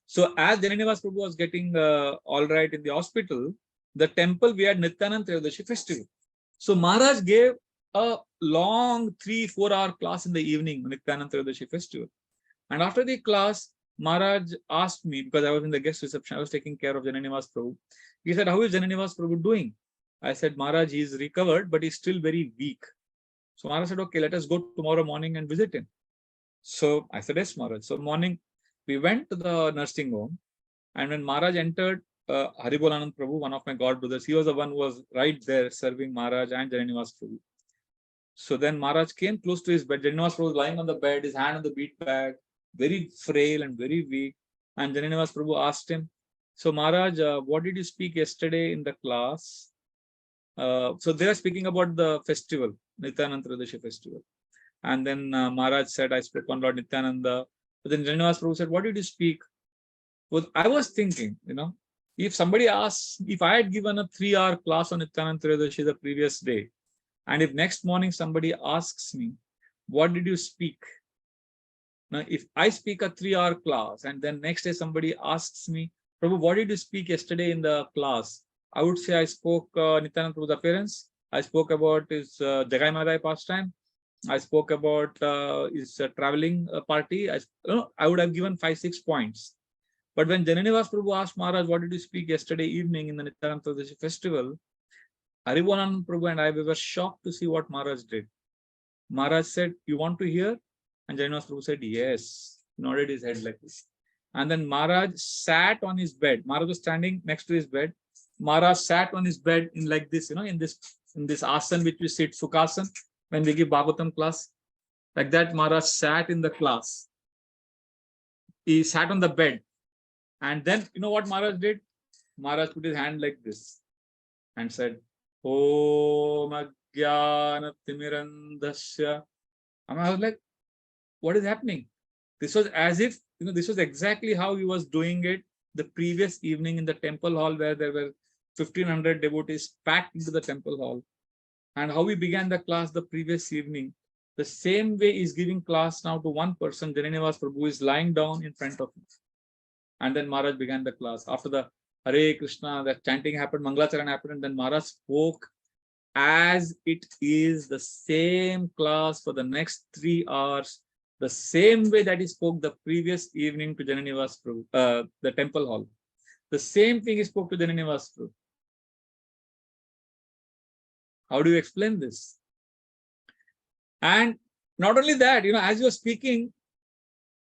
So as Jananivas Prabhu was getting all right in the hospital, the temple, we had Nityanand Trayodasi festival. So Maharaj gave a long 3-4 hour class in the evening, Nityanand Trayodasi festival. And after the class, Maharaj asked me, because I was in the guest reception, I was taking care of Jananivas Prabhu. He said, how is Jananivas Prabhu doing? I said, Maharaj, he is recovered, but he's still very weak. So Maharaj said, okay, let us go tomorrow morning and visit him. So I said, yes, Maharaj. So morning, we went to the nursing home, and when Maharaj entered, Haribolanand Prabhu, one of my god brothers, he was the one who was right there serving Maharaj and Jananivas Prabhu. So then Maharaj came close to his bed. Jananivas Prabhu was lying on the bed, his hand on the bead bag, very frail and very weak. And Jananivas Prabhu asked him, so Maharaj, what did you speak yesterday in the class? So they were speaking about the festival, Nityananda Trayodasi festival. And then Maharaj said, I spoke on Lord Nityananda. But then Jananivas Prabhu said, what did you speak? was I was thinking, if somebody asks, if I had given a 3-hour class on Nityananda Triyodashi the previous day, and if next morning somebody asks me, what did you speak? Now, if I speak a 3-hour class and then next day somebody asks me, Prabhu, what did you speak yesterday in the class? I would say I spoke Nityananda Prabhu's appearance. I spoke about his Jagai Madai pastime. I spoke about his traveling party. I would have given 5-6 points. But when Jananivas Prabhu asked Maharaj, what did you speak yesterday evening in the Nityananda Triyodashi festival? Harivanand Prabhu and I, we were shocked to see what Maharaj did. Maharaj said, you want to hear? And Jananivas Prabhu said, yes. He nodded his head like this. And then Maharaj sat on his bed. Maharaj was standing next to his bed. Maharaj sat on his bed in like this, in this asan which we sit, Sukhasan, when we give Bhagavatam class. Like that, Maharaj sat in the class. He sat on the bed. And then, you know what Maharaj did? Maharaj put his hand like this and said, Om Ajnana Timirandasya. And I was like, what is happening? This was as if, this was exactly how he was doing it the previous evening in the temple hall where there were 1,500 devotees packed into the temple hall. And how we began the class the previous evening. The same way is giving class now to one person, Jananivas Prabhu is lying down in front of him. And then Maharaj began the class. After the Hare Krishna, the chanting happened, Mangalacharan happened, and then Maharaj spoke as it is the same class for the next 3 hours, the same way that he spoke the previous evening to Jananivas Prabhu, the temple hall. The same thing he spoke to Jananivas Prabhu. How do you explain this? And not only that, as you were speaking,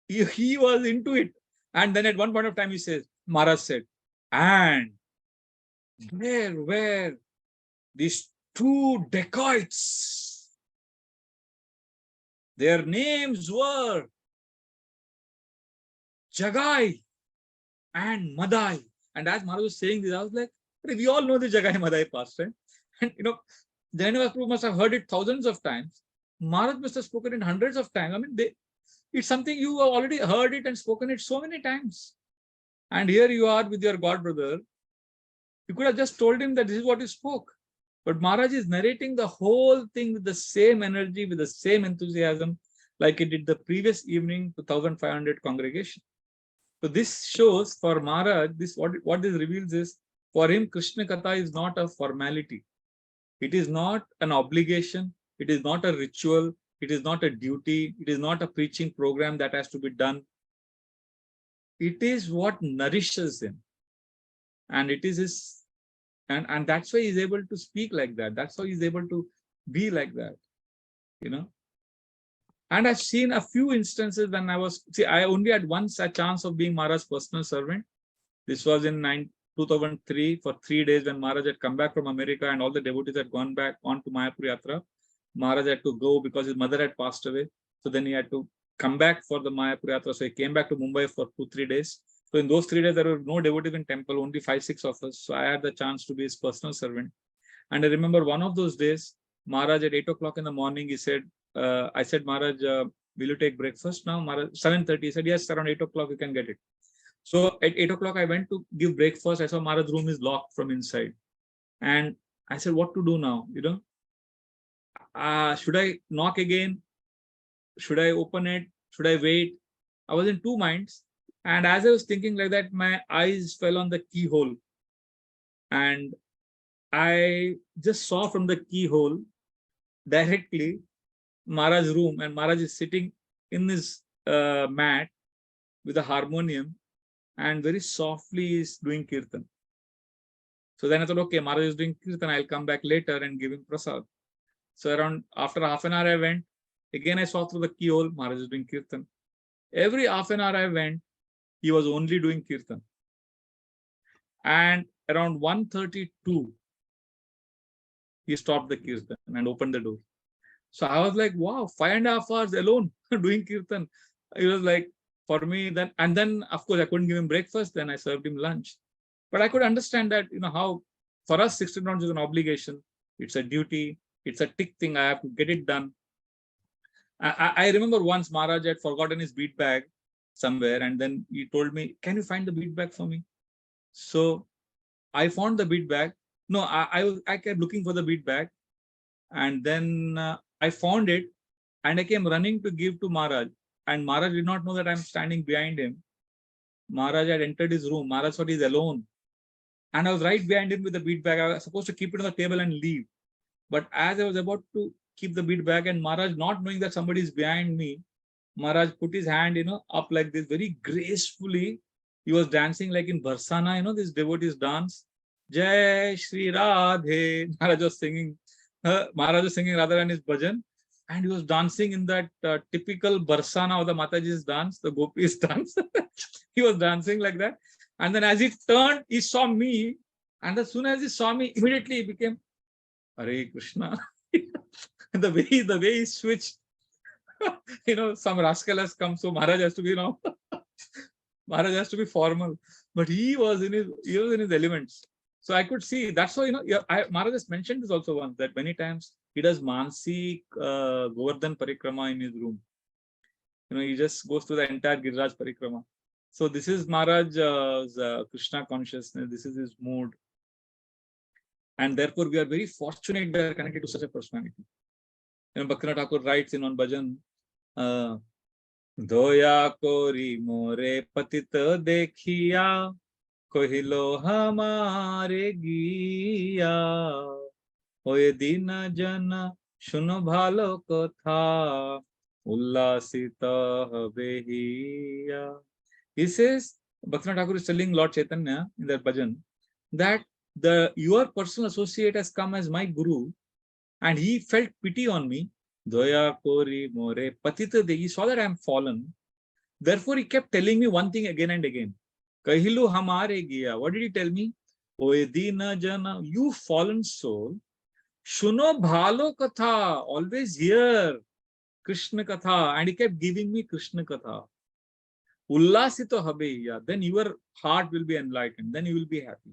he was into it. And then at one point of time, he says, Maharaj said, and there were these 2 dacoits. Their names were Jagai and Madai. And as Maharaj was saying this, I was like, we all know the Jagai Madai pastime. And Jananivas Prabhu must have heard it thousands of times. Maharaj must have spoken it hundreds of times. I mean, it's something you have already heard it and spoken it so many times. And here you are with your god brother. You could have just told him that this is what you spoke. But Maharaj is narrating the whole thing with the same energy, with the same enthusiasm, like he did the previous evening to 1,500 congregation. So this shows for Maharaj, what this reveals is, for him, Krishna Katha is not a formality. It is not an obligation. It is not a ritual. It is not a duty. It is not a preaching program that has to be done. It is what nourishes him. And it is his, and that's why he's able to speak like that. That's how he's able to be like that, And I've seen a few instances when I only had once a chance of being Maharaj's personal servant. This was in 2003 for 3 days when Maharaj had come back from America and all the devotees had gone back on to Mayapur Yatra. Maharaj had to go because his mother had passed away. So then he had to come back for the Mayapur Yatra. So he came back to Mumbai for 2-3 days. So in those 3 days, there were no devotees in temple, only 5-6 of us. So I had the chance to be his personal servant. And I remember one of those days, Maharaj at 8 o'clock in the morning, he said, I said, Maharaj, will you take breakfast now? Maharaj, 7:30. He said, yes, around 8 o'clock, you can get it. So at 8 o'clock, I went to give breakfast. I saw Maharaj's room is locked from inside. And I said, what to do now? Should I knock again? Should I open it? Should I wait? I was in 2 minds. And as I was thinking like that, my eyes fell on the keyhole. And I just saw from the keyhole directly Maharaj's room. And Maharaj is sitting in his mat with a harmonium and very softly is doing kirtan. So then I thought, okay, Maharaj is doing kirtan. I'll come back later and give him prasad. So after half an hour I went. Again, I saw through the keyhole, Maharaj is doing kirtan. Every half an hour I went, he was only doing kirtan. And around 1:32, he stopped the kirtan and opened the door. So I was like, wow, 5.5 hours alone doing kirtan. It was like, for me, then, and then, of course, I couldn't give him breakfast. Then I served him lunch. But I could understand that, how for us, 16 rounds is an obligation. It's a duty. It's a tick thing. I have to get it done. I remember once Maharaj had forgotten his bead bag somewhere. And then he told me, can you find the bead bag for me? So I found the bead bag. No, I kept looking for the bead bag. And then I found it and I came running to give to Maharaj. And Maharaj did not know that I'm standing behind him. Maharaj had entered his room. Maharaj thought he's alone. And I was right behind him with the bead bag. I was supposed to keep it on the table and leave. But as I was about to keep the bead bag, and Maharaj, not knowing that somebody is behind me, Maharaj put his hand, up like this very gracefully. He was dancing like in Barsana, this devotees dance. Jai Shri Radhe. Maharaj was singing. Maharaj was singing Radharani's bhajan. And he was dancing in that typical Barsana of the Mataji's dance, the Gopis dance. He was dancing like that. And then as he turned, he saw me. And as soon as he saw me, immediately he became Hare Krishna. the way he switched, some rascal has come, so Maharaj has to be, Maharaj has to be formal. But he was in his elements. So I could see, that's why, Maharaj has mentioned this also once, that many times he does Mansi Govardhan Parikrama in his room. He just goes through the entire Giriraj Parikrama. So this is Maharaj's Krishna consciousness. This is his mood. And therefore, we are very fortunate we are connected to such a personality. Bhaktivinoda Thakur writes in one bhajan, Doya kori more patita dekhiya, kohilo hamare giya, hoye dina jana shuno bhalo kotha, ullasita habe hiya. He says, Bhaktivinoda Thakur is telling Lord Chaitanya in that bhajan that your personal associate has come as my guru, and he felt pity on me. Doya kori more patita de. He saw that I am fallen. Therefore, he kept telling me one thing again and again. Kahilu hamare giya. What did he tell me? Oye dina jana, you fallen soul, shuno bhalo katha. Always hear Krishna katha. And he kept giving me Krishna katha. Ullasito habe. Then your heart will be enlightened. Then you will be happy.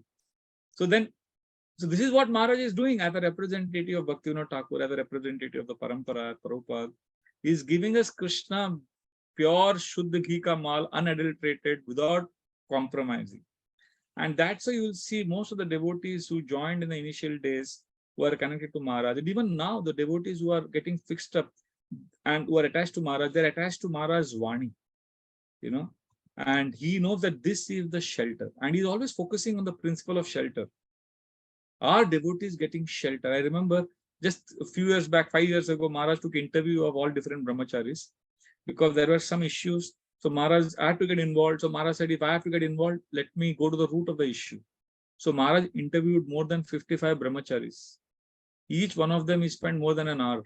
So this is what Maharaj is doing as a representative of Bhaktivinoda Thakur, as a representative of the Parampara, Prabhupada. He is giving us Krishna, pure Shuddha Ghee ka mal, unadulterated, without compromising. And that's why you will see most of the devotees who joined in the initial days who are connected to Maharaj. And even now, the devotees who are getting fixed up and who are attached to Maharaj, they're attached to Maharaj's Vani. And he knows that this is the shelter. And he's always focusing on the principle of shelter. Our devotees getting shelter. I remember just a few years back, 5 years ago, Maharaj took interview of all different brahmacharis because there were some issues. So Maharaj had to get involved. So Maharaj said, if I have to get involved, let me go to the root of the issue. So Maharaj interviewed more than 55 brahmacharis. Each one of them he spent more than an hour.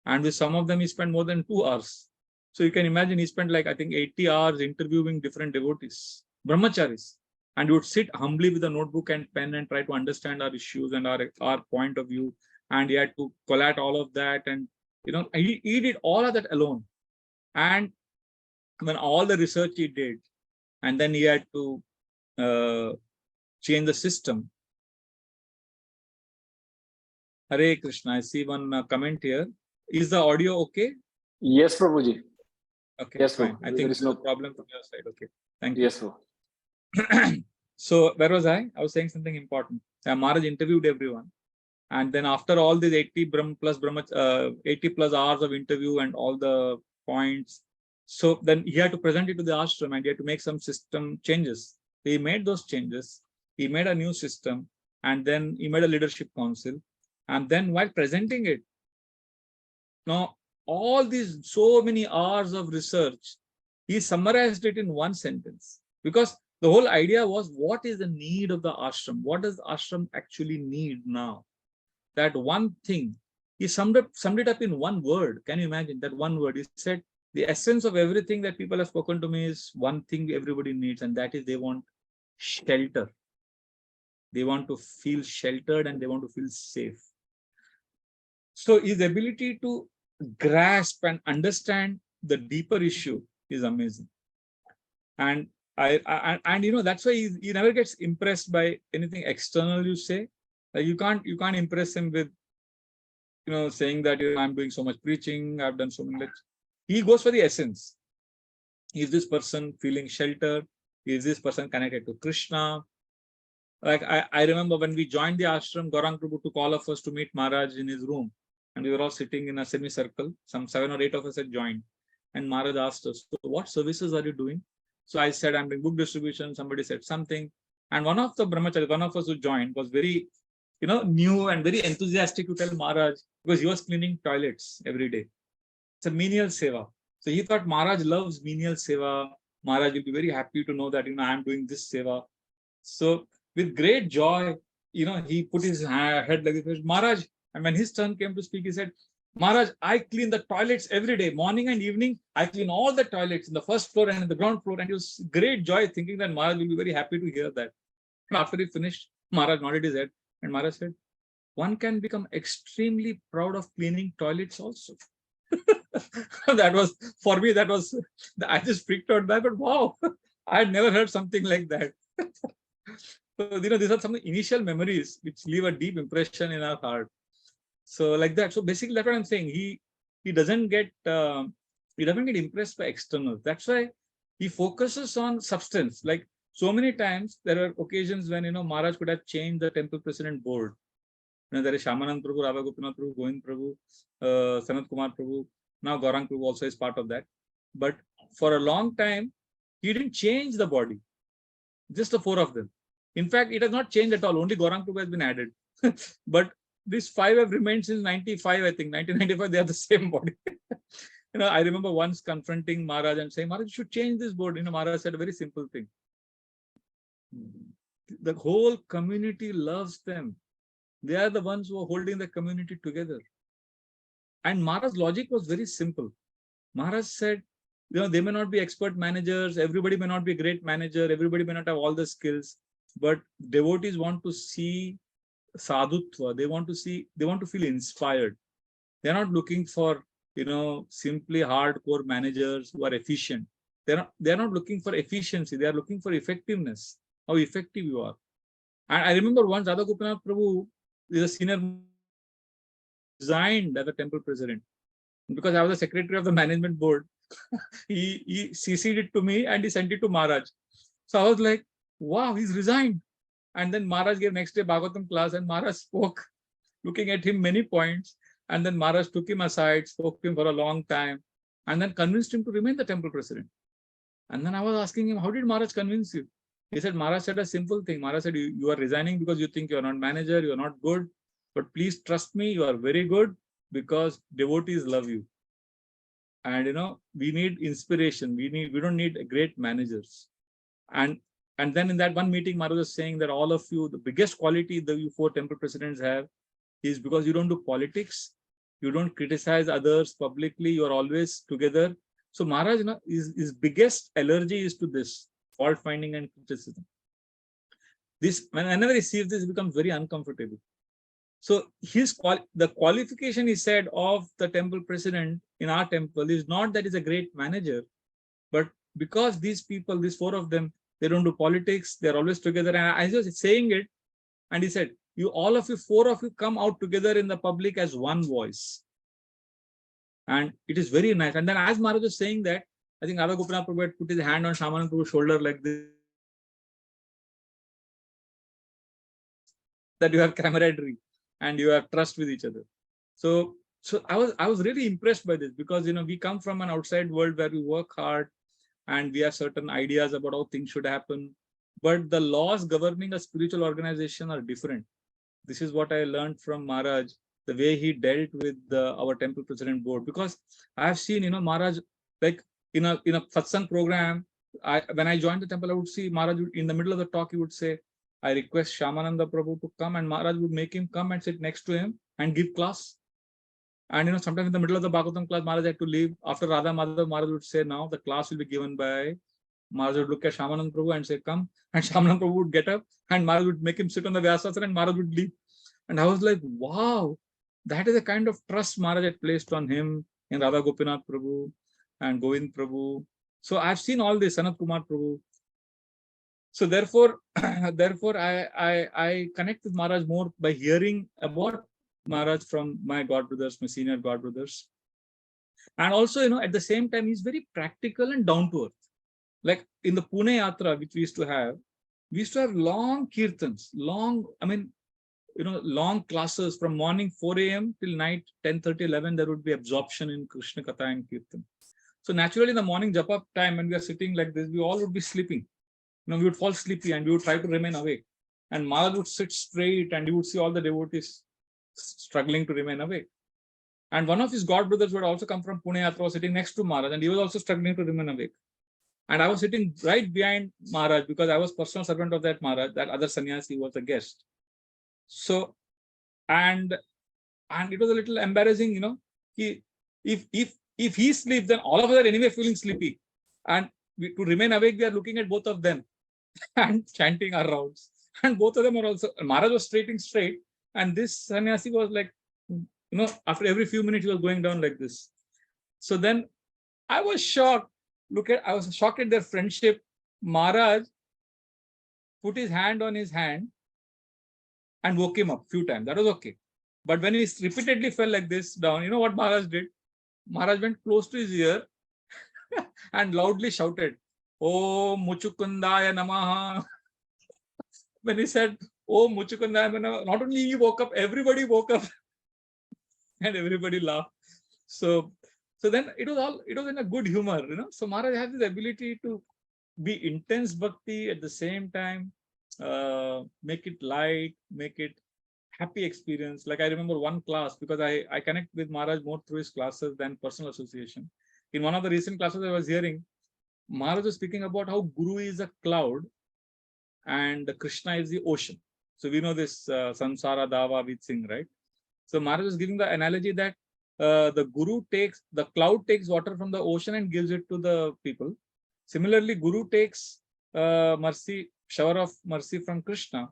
And with some of them he spent more than 2 hours. So you can imagine he spent like, I think, 80 hours interviewing different devotees, brahmacharis. And he would sit humbly with a notebook and pen and try to understand our issues and our point of view. And he had to collate all of that. And, he did all of that alone. And when all the research he did, and then he had to change the system. Hare Krishna. I see one comment here. Is the audio okay? Yes, Prabhuji. Okay, yes, fine. I think there is no problem from your side. Okay, thank you. Yes, sir. So where was I? I was saying something important. Maharaj interviewed everyone, and then after all these 80 plus hours of interview and all the points, so then he had to present it to the ashram and he had to make some system changes. He made those changes. He made a new system, and then he made a leadership council, and then while presenting it, now all these so many hours of research, he summarized it in one sentence, because the whole idea was, what is the need of the ashram? What does the ashram actually need now? That one thing, he summed it up in one word. Can you imagine that one word? He said, the essence of everything that people have spoken to me is one thing everybody needs, and that is they want shelter. They want to feel sheltered and they want to feel safe. So his ability to grasp and understand the deeper issue is amazing. And that's why he never gets impressed by anything external you say. Like you can't impress him with saying that I'm doing so much preaching, I've done so many lectures. He goes for the essence. Is this person feeling shelter? Is this person connected to Krishna? Like I remember when we joined the ashram, Gaurang Prabhu took all of us to meet Maharaj in his room. And we were all sitting in a semicircle. Some 7 or 8 of us had joined. And Maharaj asked us, so what services are you doing? So I said, I'm doing book distribution. Somebody said something. And one of the brahmacharis, one of us who joined, was very, new and very enthusiastic to tell Maharaj, because he was cleaning toilets every day. It's a menial seva. So he thought Maharaj loves menial seva. Maharaj will be very happy to know that, I'm doing this seva. So with great joy, he put his head like this, Maharaj. And when his turn came to speak, he said, Maharaj, I clean the toilets every day, morning and evening. I clean all the toilets in the first floor and in the ground floor. And it was great joy thinking that Maharaj will be very happy to hear that. And after he finished, Maharaj nodded his head and Maharaj said, one can become extremely proud of cleaning toilets also. That was, for me, I just freaked out that, but wow, I had never heard something like that. So, these are some initial memories which leave a deep impression in our heart. So like that. So basically that's what I'm saying. He doesn't get impressed by externals. That's why he focuses on substance. Like so many times there are occasions when, Maharaj could have changed the temple president board. There is Shamanand Prabhu, Radha Gopinath Prabhu, Govind Prabhu, Sanat Kumar Prabhu. Now Gaurang Prabhu also is part of that. But for a long time, he didn't change the body. Just the 4 of them. In fact, it has not changed at all. Only Gaurang Prabhu has been added. But these 5 have remained since 95, I think. 1995, they are the same body. I remember once confronting Maharaj and saying, Maharaj, you should change this board. Maharaj said a very simple thing. The whole community loves them. They are the ones who are holding the community together. And Maharaj's logic was very simple. Maharaj said, they may not be expert managers. Everybody may not be a great manager. Everybody may not have all the skills. But devotees want to see sadhutva. They want to feel inspired. They're not looking for, simply hardcore managers who are efficient. They're not looking for efficiency. They are looking for effectiveness, how effective you are. And I remember once Radha Gopinath Prabhu is a senior, resigned as a temple president. Because I was the secretary of the management board, he CC'd it to me and he sent it to Maharaj. So I was like, wow, he's resigned. And then Maharaj gave next day Bhagavatam class and Maharaj spoke, looking at him many points. And then Maharaj took him aside, spoke to him for a long time, and then convinced him to remain the temple president. And then I was asking him, how did Maharaj convince you? He said, Maharaj said a simple thing. Maharaj said, you are resigning because you think you are not manager, you are not good. But please trust me, you are very good because devotees love you. And we need inspiration. We don't need great managers. And then in that one meeting, Maharaj was saying that all of you, the biggest quality the you 4 temple presidents have is because you don't do politics, you don't criticize others publicly, you are always together. So Maharaj, his biggest allergy is to this fault finding and criticism. This, whenever he sees this, he becomes very uncomfortable. So the qualification, he said, of the temple president in our temple is not that he's a great manager, but because these people, these 4 of them, they don't do politics, they're always together. And I was saying it, and he said, all of you, 4 of you, come out together in the public as one voice. And it is very nice. And then as Maharaj was saying that, I think Radha Gopinath Prabhu had put his hand on Shamanand Prabhu's shoulder like this, that you have camaraderie and you have trust with each other. So I was really impressed by this because, we come from an outside world where we work hard and we have certain ideas about how things should happen. But the laws governing a spiritual organization are different. This is what I learned from Maharaj, the way he dealt with our temple president board. Because I have seen, Maharaj, like in a satsang program, when I joined the temple, I would see Maharaj in the middle of the talk, he would say, I request Shamananda Prabhu to come, and Maharaj would make him come and sit next to him and give class. And sometimes in the middle of the Bhagavatam class, Maharaj had to leave. After Radha Madhav, Maharaj would say, now the class will be given by, Maharaj would look at Shamanand Prabhu and say, come. And Shamanand Prabhu would get up and Maharaj would make him sit on the Vyasa and Maharaj would leave. And I was like, wow, that is the kind of trust Maharaj had placed on him in Radha Gopinath Prabhu and Govind Prabhu. So I've seen all this, Sanat Kumar Prabhu. So therefore, I connect with Maharaj more by hearing about Maharaj from my godbrothers, my senior godbrothers. And also, at the same time, he's very practical and down to earth. Like in the Pune Yatra, which we used to have long kirtans, long classes from morning 4 a.m. till night 10:30, 11. There would be absorption in Krishna Katha and Kirtan. So naturally, in the morning japa time, when we are sitting like this, we all would be sleeping. We would fall sleepy and we would try to remain awake. And Maharaj would sit straight and you would see all the devotees struggling to remain awake. And one of his god brothers would also come from Pune Yatra, was sitting next to Maharaj, and he was also struggling to remain awake. And I was sitting right behind Maharaj because I was personal servant of that Maharaj. That other sannyasi was a guest. So, and it was a little embarrassing, if he sleeps, then all of us are anyway feeling sleepy, and to remain awake, we are looking at both of them and chanting our rounds. And both of them are also, Maharaj was straight, and this sannyasi was like, after every few minutes, he was going down like this. So then I was shocked. I was shocked at their friendship. Maharaj put his hand on his hand and woke him up a few times. That was okay. But when he repeatedly fell like this down, you know what Maharaj did? Maharaj went close to his ear and loudly shouted, "Om Muchukundaya Namaha." When he said, "Om Muchukundaya Namaha," not only he woke up, everybody woke up and everybody laughed. So then it was in a good humor, So Maharaj has this ability to be intense bhakti at the same time, make it light, make it happy experience. Like I remember one class, because I connect with Maharaj more through his classes than personal association. In one of the recent classes I was hearing, Maharaj was speaking about how Guru is a cloud and Krishna is the ocean. So we know this Samsara Dava with Singh, right? So Maharaj was giving the analogy that the cloud takes water from the ocean and gives it to the people. Similarly, Guru takes shower of mercy from Krishna.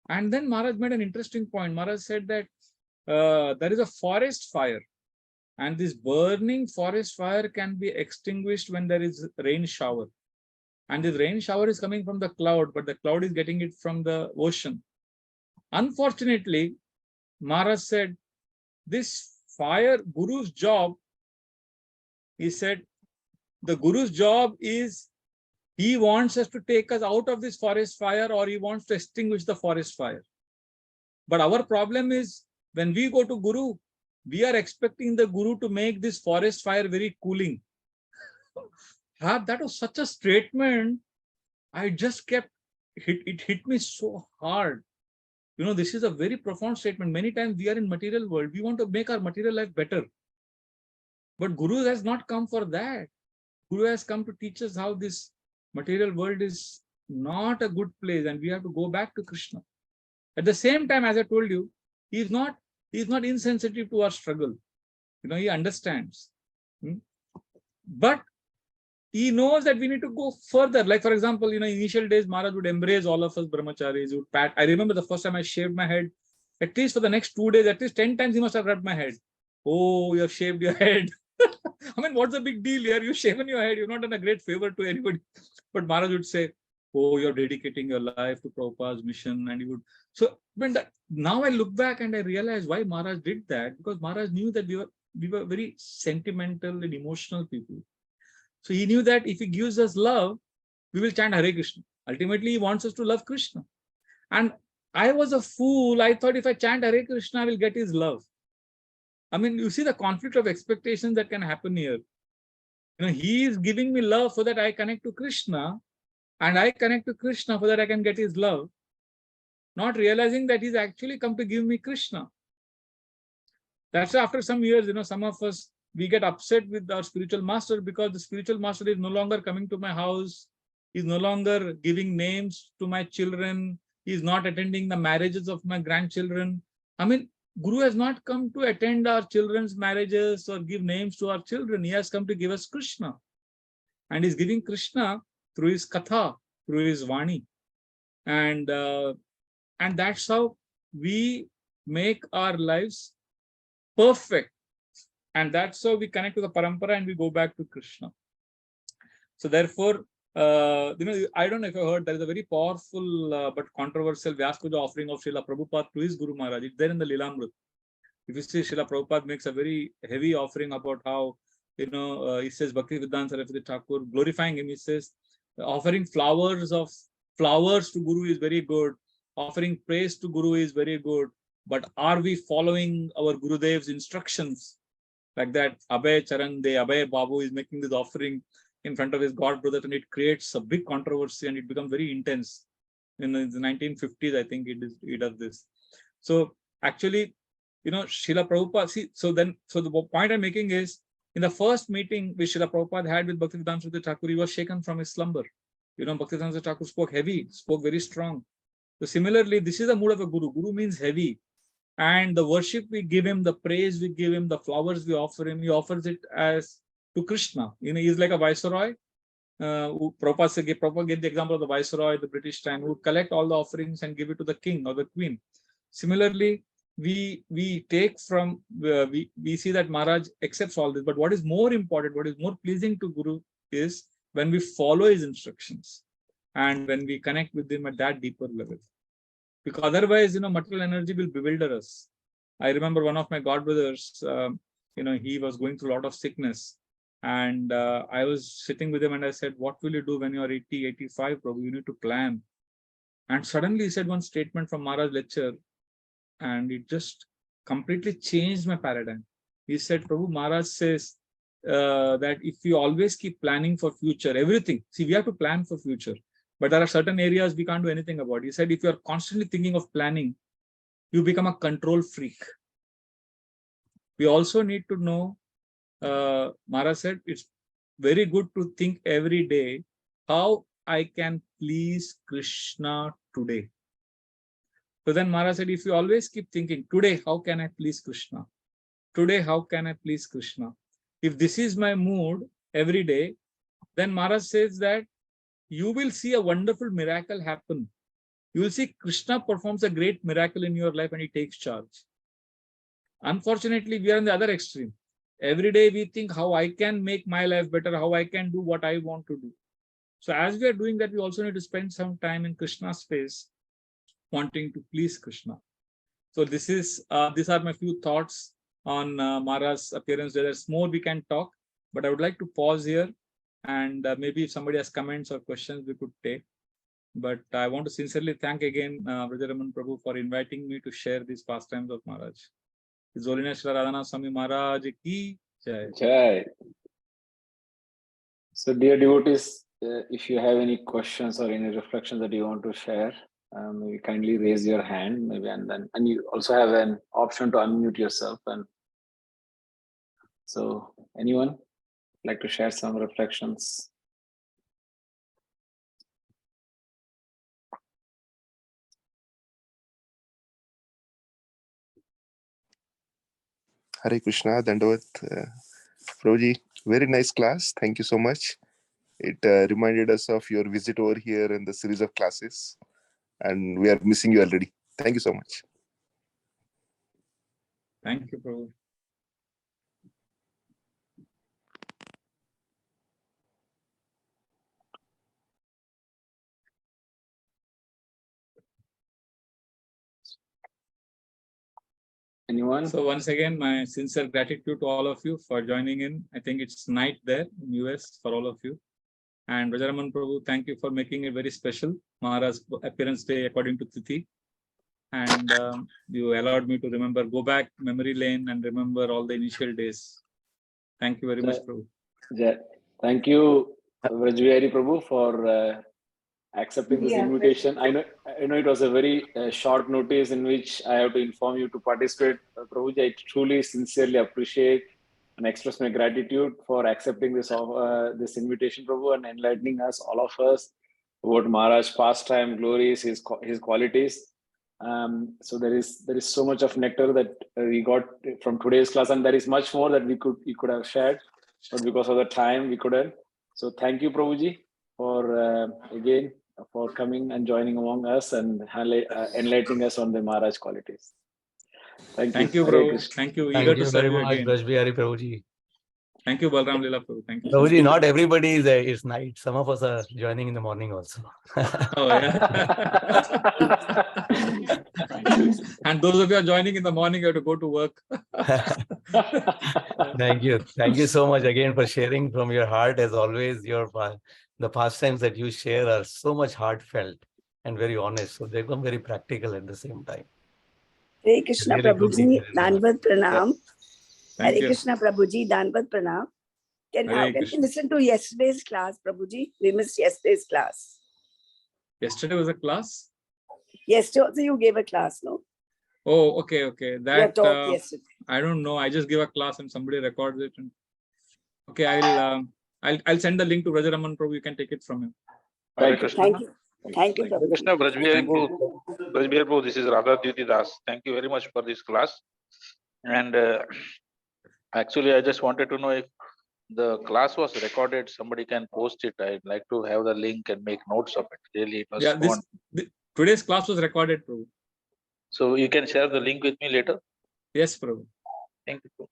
And then Maharaj made an interesting point. Maharaj said that there is a forest fire, and this burning forest fire can be extinguished when there is rain shower. And this rain shower is coming from the cloud, but the cloud is getting it from the ocean. Unfortunately, Maharaj said, this fire, Guru's job, he said, the Guru's job is, he wants us to take us out of this forest fire, or he wants to extinguish the forest fire. But our problem is, when we go to Guru, we are expecting the Guru to make this forest fire very cooling. That was such a statement. I just it hit me so hard. This is a very profound statement. Many times we are in material world. We want to make our material life better. But Guru has not come for that. Guru has come to teach us how this material world is not a good place, and we have to go back to Krishna. At the same time, as I told you, he is not insensitive to our struggle. He understands. But he knows that we need to go further. Like, for example, initial days, Maharaj would embrace all of us brahmacharis, would pat. I remember the first time I shaved my head, at least for the next 2 days, at least 10 times he must have rubbed my head. Oh, you have shaved your head. I mean, what's the big deal here? You've shaven your head. You've not done a great favor to anybody. But Maharaj would say, oh, you're dedicating your life to Prabhupada's mission. And he would. So now I look back and I realize why Maharaj did that. Because Maharaj knew that we were very sentimental and emotional people. So he knew that if he gives us love, we will chant Hare Krishna. Ultimately, he wants us to love Krishna. And I was a fool. I thought if I chant Hare Krishna, I will get his love. I mean, you see the conflict of expectations that can happen here. He is giving me love so that I connect to Krishna, and I connect to Krishna so that I can get his love, not realizing that he's actually come to give me Krishna. That's why after some years, some of us, we get upset with our spiritual master because the spiritual master is no longer coming to my house. He's no longer giving names to my children. He's not attending the marriages of my grandchildren. I mean, Guru has not come to attend our children's marriages or give names to our children. He has come to give us Krishna. And he's giving Krishna through his katha, through his vani. And that's how we make our lives perfect. And that's how we connect to the parampara and we go back to Krishna. So therefore, I don't know if you heard, there is a very powerful but controversial Vyasa offering of Srila Prabhupada to his Guru Maharaj. It's there in the Lilamrut. If you see, Srila Prabhupada makes a very heavy offering about how, he says, Bhakti Vedanta Saraswati Thakur, glorifying him, he says, Offering flowers to Guru is very good. Offering praise to Guru is very good. But are we following our Gurudev's instructions? Like that, Abhay Charan De, Abhay Babu is making this offering in front of his god brother, and it creates a big controversy and it becomes very intense. In the 1950s, I think he does this. So actually, Srila Prabhupada, so the point I'm making is, in the first meeting which Srila Prabhupada had with Bhaktivedanta Swami Thakur, he was shaken from his slumber. Bhaktivedanta Swami Thakur spoke heavy, spoke very strong. So similarly, this is the mood of a Guru. Guru means heavy. And the worship we give him, the praise we give him, the flowers we offer him, he offers it as to Krishna. He's like a viceroy. Prabhupada gave the example of the viceroy, the British time, who would collect all the offerings and give it to the king or the queen. Similarly, we take from, we see that Maharaj accepts all this. But what is more important, what is more pleasing to Guru is when we follow his instructions and when we connect with him at that deeper level. Because otherwise, material energy will bewilder us. I remember one of my godbrothers, he was going through a lot of sickness. And I was sitting with him and I said, what will you do when you are 80, 85, Prabhu? You need to plan. And suddenly he said one statement from Maharaj lecture, and it just completely changed my paradigm. He said, Prabhu, Maharaj says that if you always keep planning for future, everything, see, we have to plan for future. But there are certain areas we can't do anything about. He said, if you are constantly thinking of planning, you become a control freak. We also need to know, Maharaj said, it's very good to think every day how I can please Krishna today. So then Maharaj said, if you always keep thinking, today, how can I please Krishna? Today, how can I please Krishna? If this is my mood every day, then Maharaj says that you will see a wonderful miracle happen. You will see Krishna performs a great miracle in your life and he takes charge. Unfortunately, we are in the other extreme. Every day we think how I can make my life better, how I can do what I want to do. So as we are doing that, we also need to spend some time in Krishna's space, wanting to please Krishna. So these are my few thoughts on Maharaj's appearance. There's more we can talk, but I would like to pause here. And maybe if somebody has comments or questions, we could take. But I want to sincerely thank again Vraja Prabhu for inviting me to share these pastimes of Maharaj. His Holiness Radhanath Swami Maharaj ki jai. Jai. So, dear devotees, if you have any questions or any reflections that you want to share, maybe kindly raise your hand, maybe, and you also have an option to unmute yourself. And so, anyone like to share some reflections? Hare Krishna, Dandavat. Prabhuji, very nice class. Thank you so much. It reminded us of your visit over here and the series of classes. And we are missing you already. Thank you so much. Thank you, Prabhu. Anyone? So once again, my sincere gratitude to all of you for joining in. I think it's night there in US for all of you. And Vraja Prabhu, thank you for making it very special. Maharaj's appearance day according to Tithi. And you allowed me to go back memory lane and remember all the initial days. Thank you very much, Prabhu. Thank you, Vraj Bihari Prabhu, for accepting this invitation. I know it was a very short notice in which I have to inform you to participate. Prabhuji, I truly, sincerely appreciate and express my gratitude for accepting this this invitation, Prabhu, and enlightening us, all of us, about Maharaj's pastime, glories, his qualities. So there is so much of nectar that we got from today's class, and there is much more that we could have shared, but because of the time we couldn't. So thank you, Prabhuji, for again for coming and joining among us and enlightening us on the Maharaj qualities. Thank you, Prabhu. Thank you. Thank you very much, Vraj Bihari Prabhuji. Thank you, Balram Lila Prabhu. Thank you. Prabhuji, not everybody is night. Some of us are joining in the morning also. Oh, yeah. And those of you are joining in the morning, you have to go to work. Thank you. Thank you so much again for sharing from your heart. As always, the pastimes that you share are so much heartfelt and very honest. So they become very practical at the same time. Hare Krishna Really good to Prabhuji, hear. Danvat Pranam. Thank Hare you. Krishna Prabhuji, Danvat Pranam. How Hare can we Krishna. listen to yesterday's class, Prabhuji? We missed yesterday's class. Yesterday was a class? Yesterday also you gave a class, no? Oh, okay, okay. You have That talked yesterday. I don't know. I just give a class and somebody records it. And... Okay, I'll send the link to Vrajaraman Prabhu. You can take it from him. Thank you. Thank you. Thank you, Prabhuji. Krishna Vraj Bihari Prabhu, this is Radha Duty Das. Thank you very much for this class. And actually, I just wanted to know if the class was recorded, somebody can post it. I'd like to have the link and make notes of it. Really, it was Yeah, today's class was recorded, Prabhu. So you can share the link with me later. Yes, Prabhu. Thank you.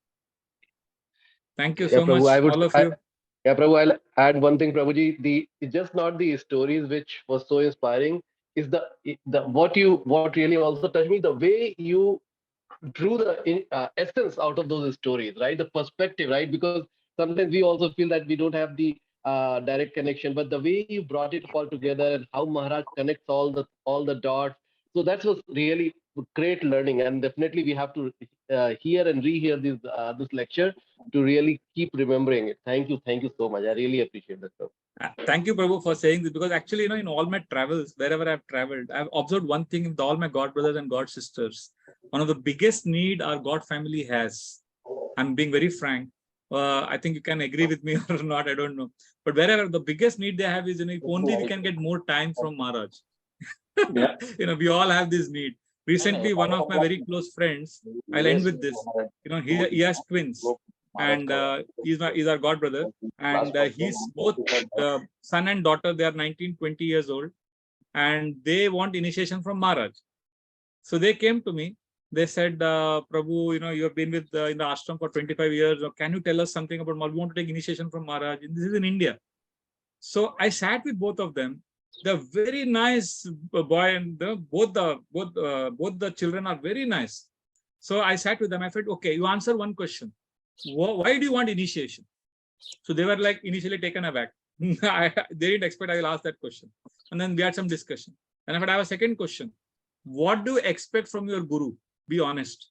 Thank you Yeah, so much, Prabhu, all of you. Yeah, Prabhu, I'll add one thing, Prabhuji. It's just not the stories which was so inspiring. Is what really also touched me, the way you drew the essence out of those stories, right? The perspective, right? Because sometimes we also feel that we don't have the direct connection, but the way you brought it all together and how Maharaj connects all the dots. So that was really great learning, and definitely we have to hear and rehear this lecture to really keep remembering it. Thank you so much. I really appreciate that, sir. Thank you, Prabhu, for saying this, because actually, in all my travels, wherever I've traveled, I've observed one thing with all my God brothers and God sisters. One of the biggest need our God family has, I'm being very frank, I think you can agree with me or not, I don't know. But wherever the biggest need they have is, if only we can get more time from Maharaj. Yeah. We all have this need. Recently, one of my very close friends, I'll end with this. He has twins, and he's our God brother, and he's both son and daughter. They are 19, 20 years old, and they want initiation from Maharaj. So they came to me. They said, Prabhu, you have been with in the ashram for 25 years. Can you tell us something about Maharaj? We want to take initiation from Maharaj. This is in India. So I sat with both of them. They're very nice boy, and both the children are very nice. So I sat with them. I said, okay, you answer one question. Why do you want initiation? So they were like initially taken aback. They didn't expect I will ask that question. And then we had some discussion. And I have a second question. What do you expect from your guru? Be honest.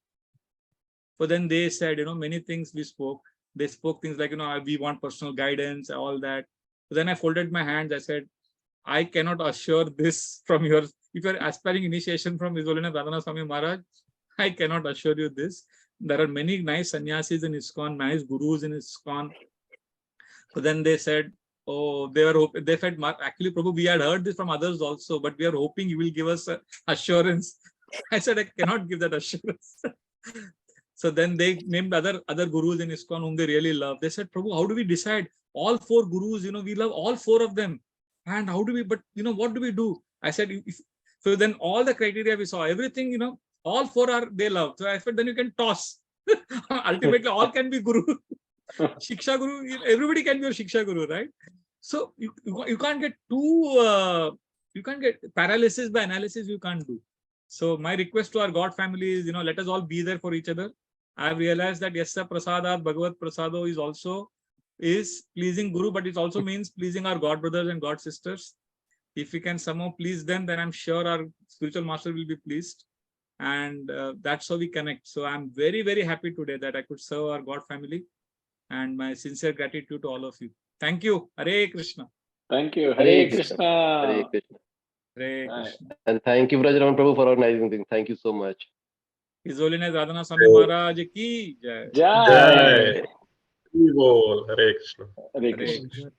So then they said, many things we spoke. They spoke things like, we want personal guidance, all that. So then I folded my hands. I said, I cannot assure this from yours. If you're aspiring initiation from His Holiness Radhanath Swami Maharaj, I cannot assure you this. There are many nice sannyasis in ISKCON, nice gurus in ISKCON. So then they said, they said, actually, Prabhu, we had heard this from others also, but we are hoping you will give us assurance. I said, I cannot give that assurance. So then they named other gurus in ISKCON whom they really love. They said, Prabhu, how do we decide? All four gurus, we love all four of them. And how do we, but what do we do? I said, so then all the criteria we saw, everything, all four they love. So I said, then you can toss. Ultimately, all can be guru. Shiksha guru, everybody can be a Shiksha guru, right? So you can't get you can't get paralysis by analysis, you can't do. So my request to our God family is, let us all be there for each other. I've realized that Yasya Prasadat Bhagavat Prasado is pleasing Guru, but it also means pleasing our God brothers and God sisters. If we can somehow please them, then I'm sure our spiritual master will be pleased. And that's how we connect. So I'm very, very happy today that I could serve our God family, and my sincere gratitude to all of you. Thank you. Hare Krishna. Thank you. Hare Krishna. Hare Krishna. Hare Krishna. And thank you, Vrajaraman Prabhu, for organizing things. Thank you so much. His Holiness Radhanath Swami Maharaj ki jai. Jai. Hare Krishna. Hare Krishna.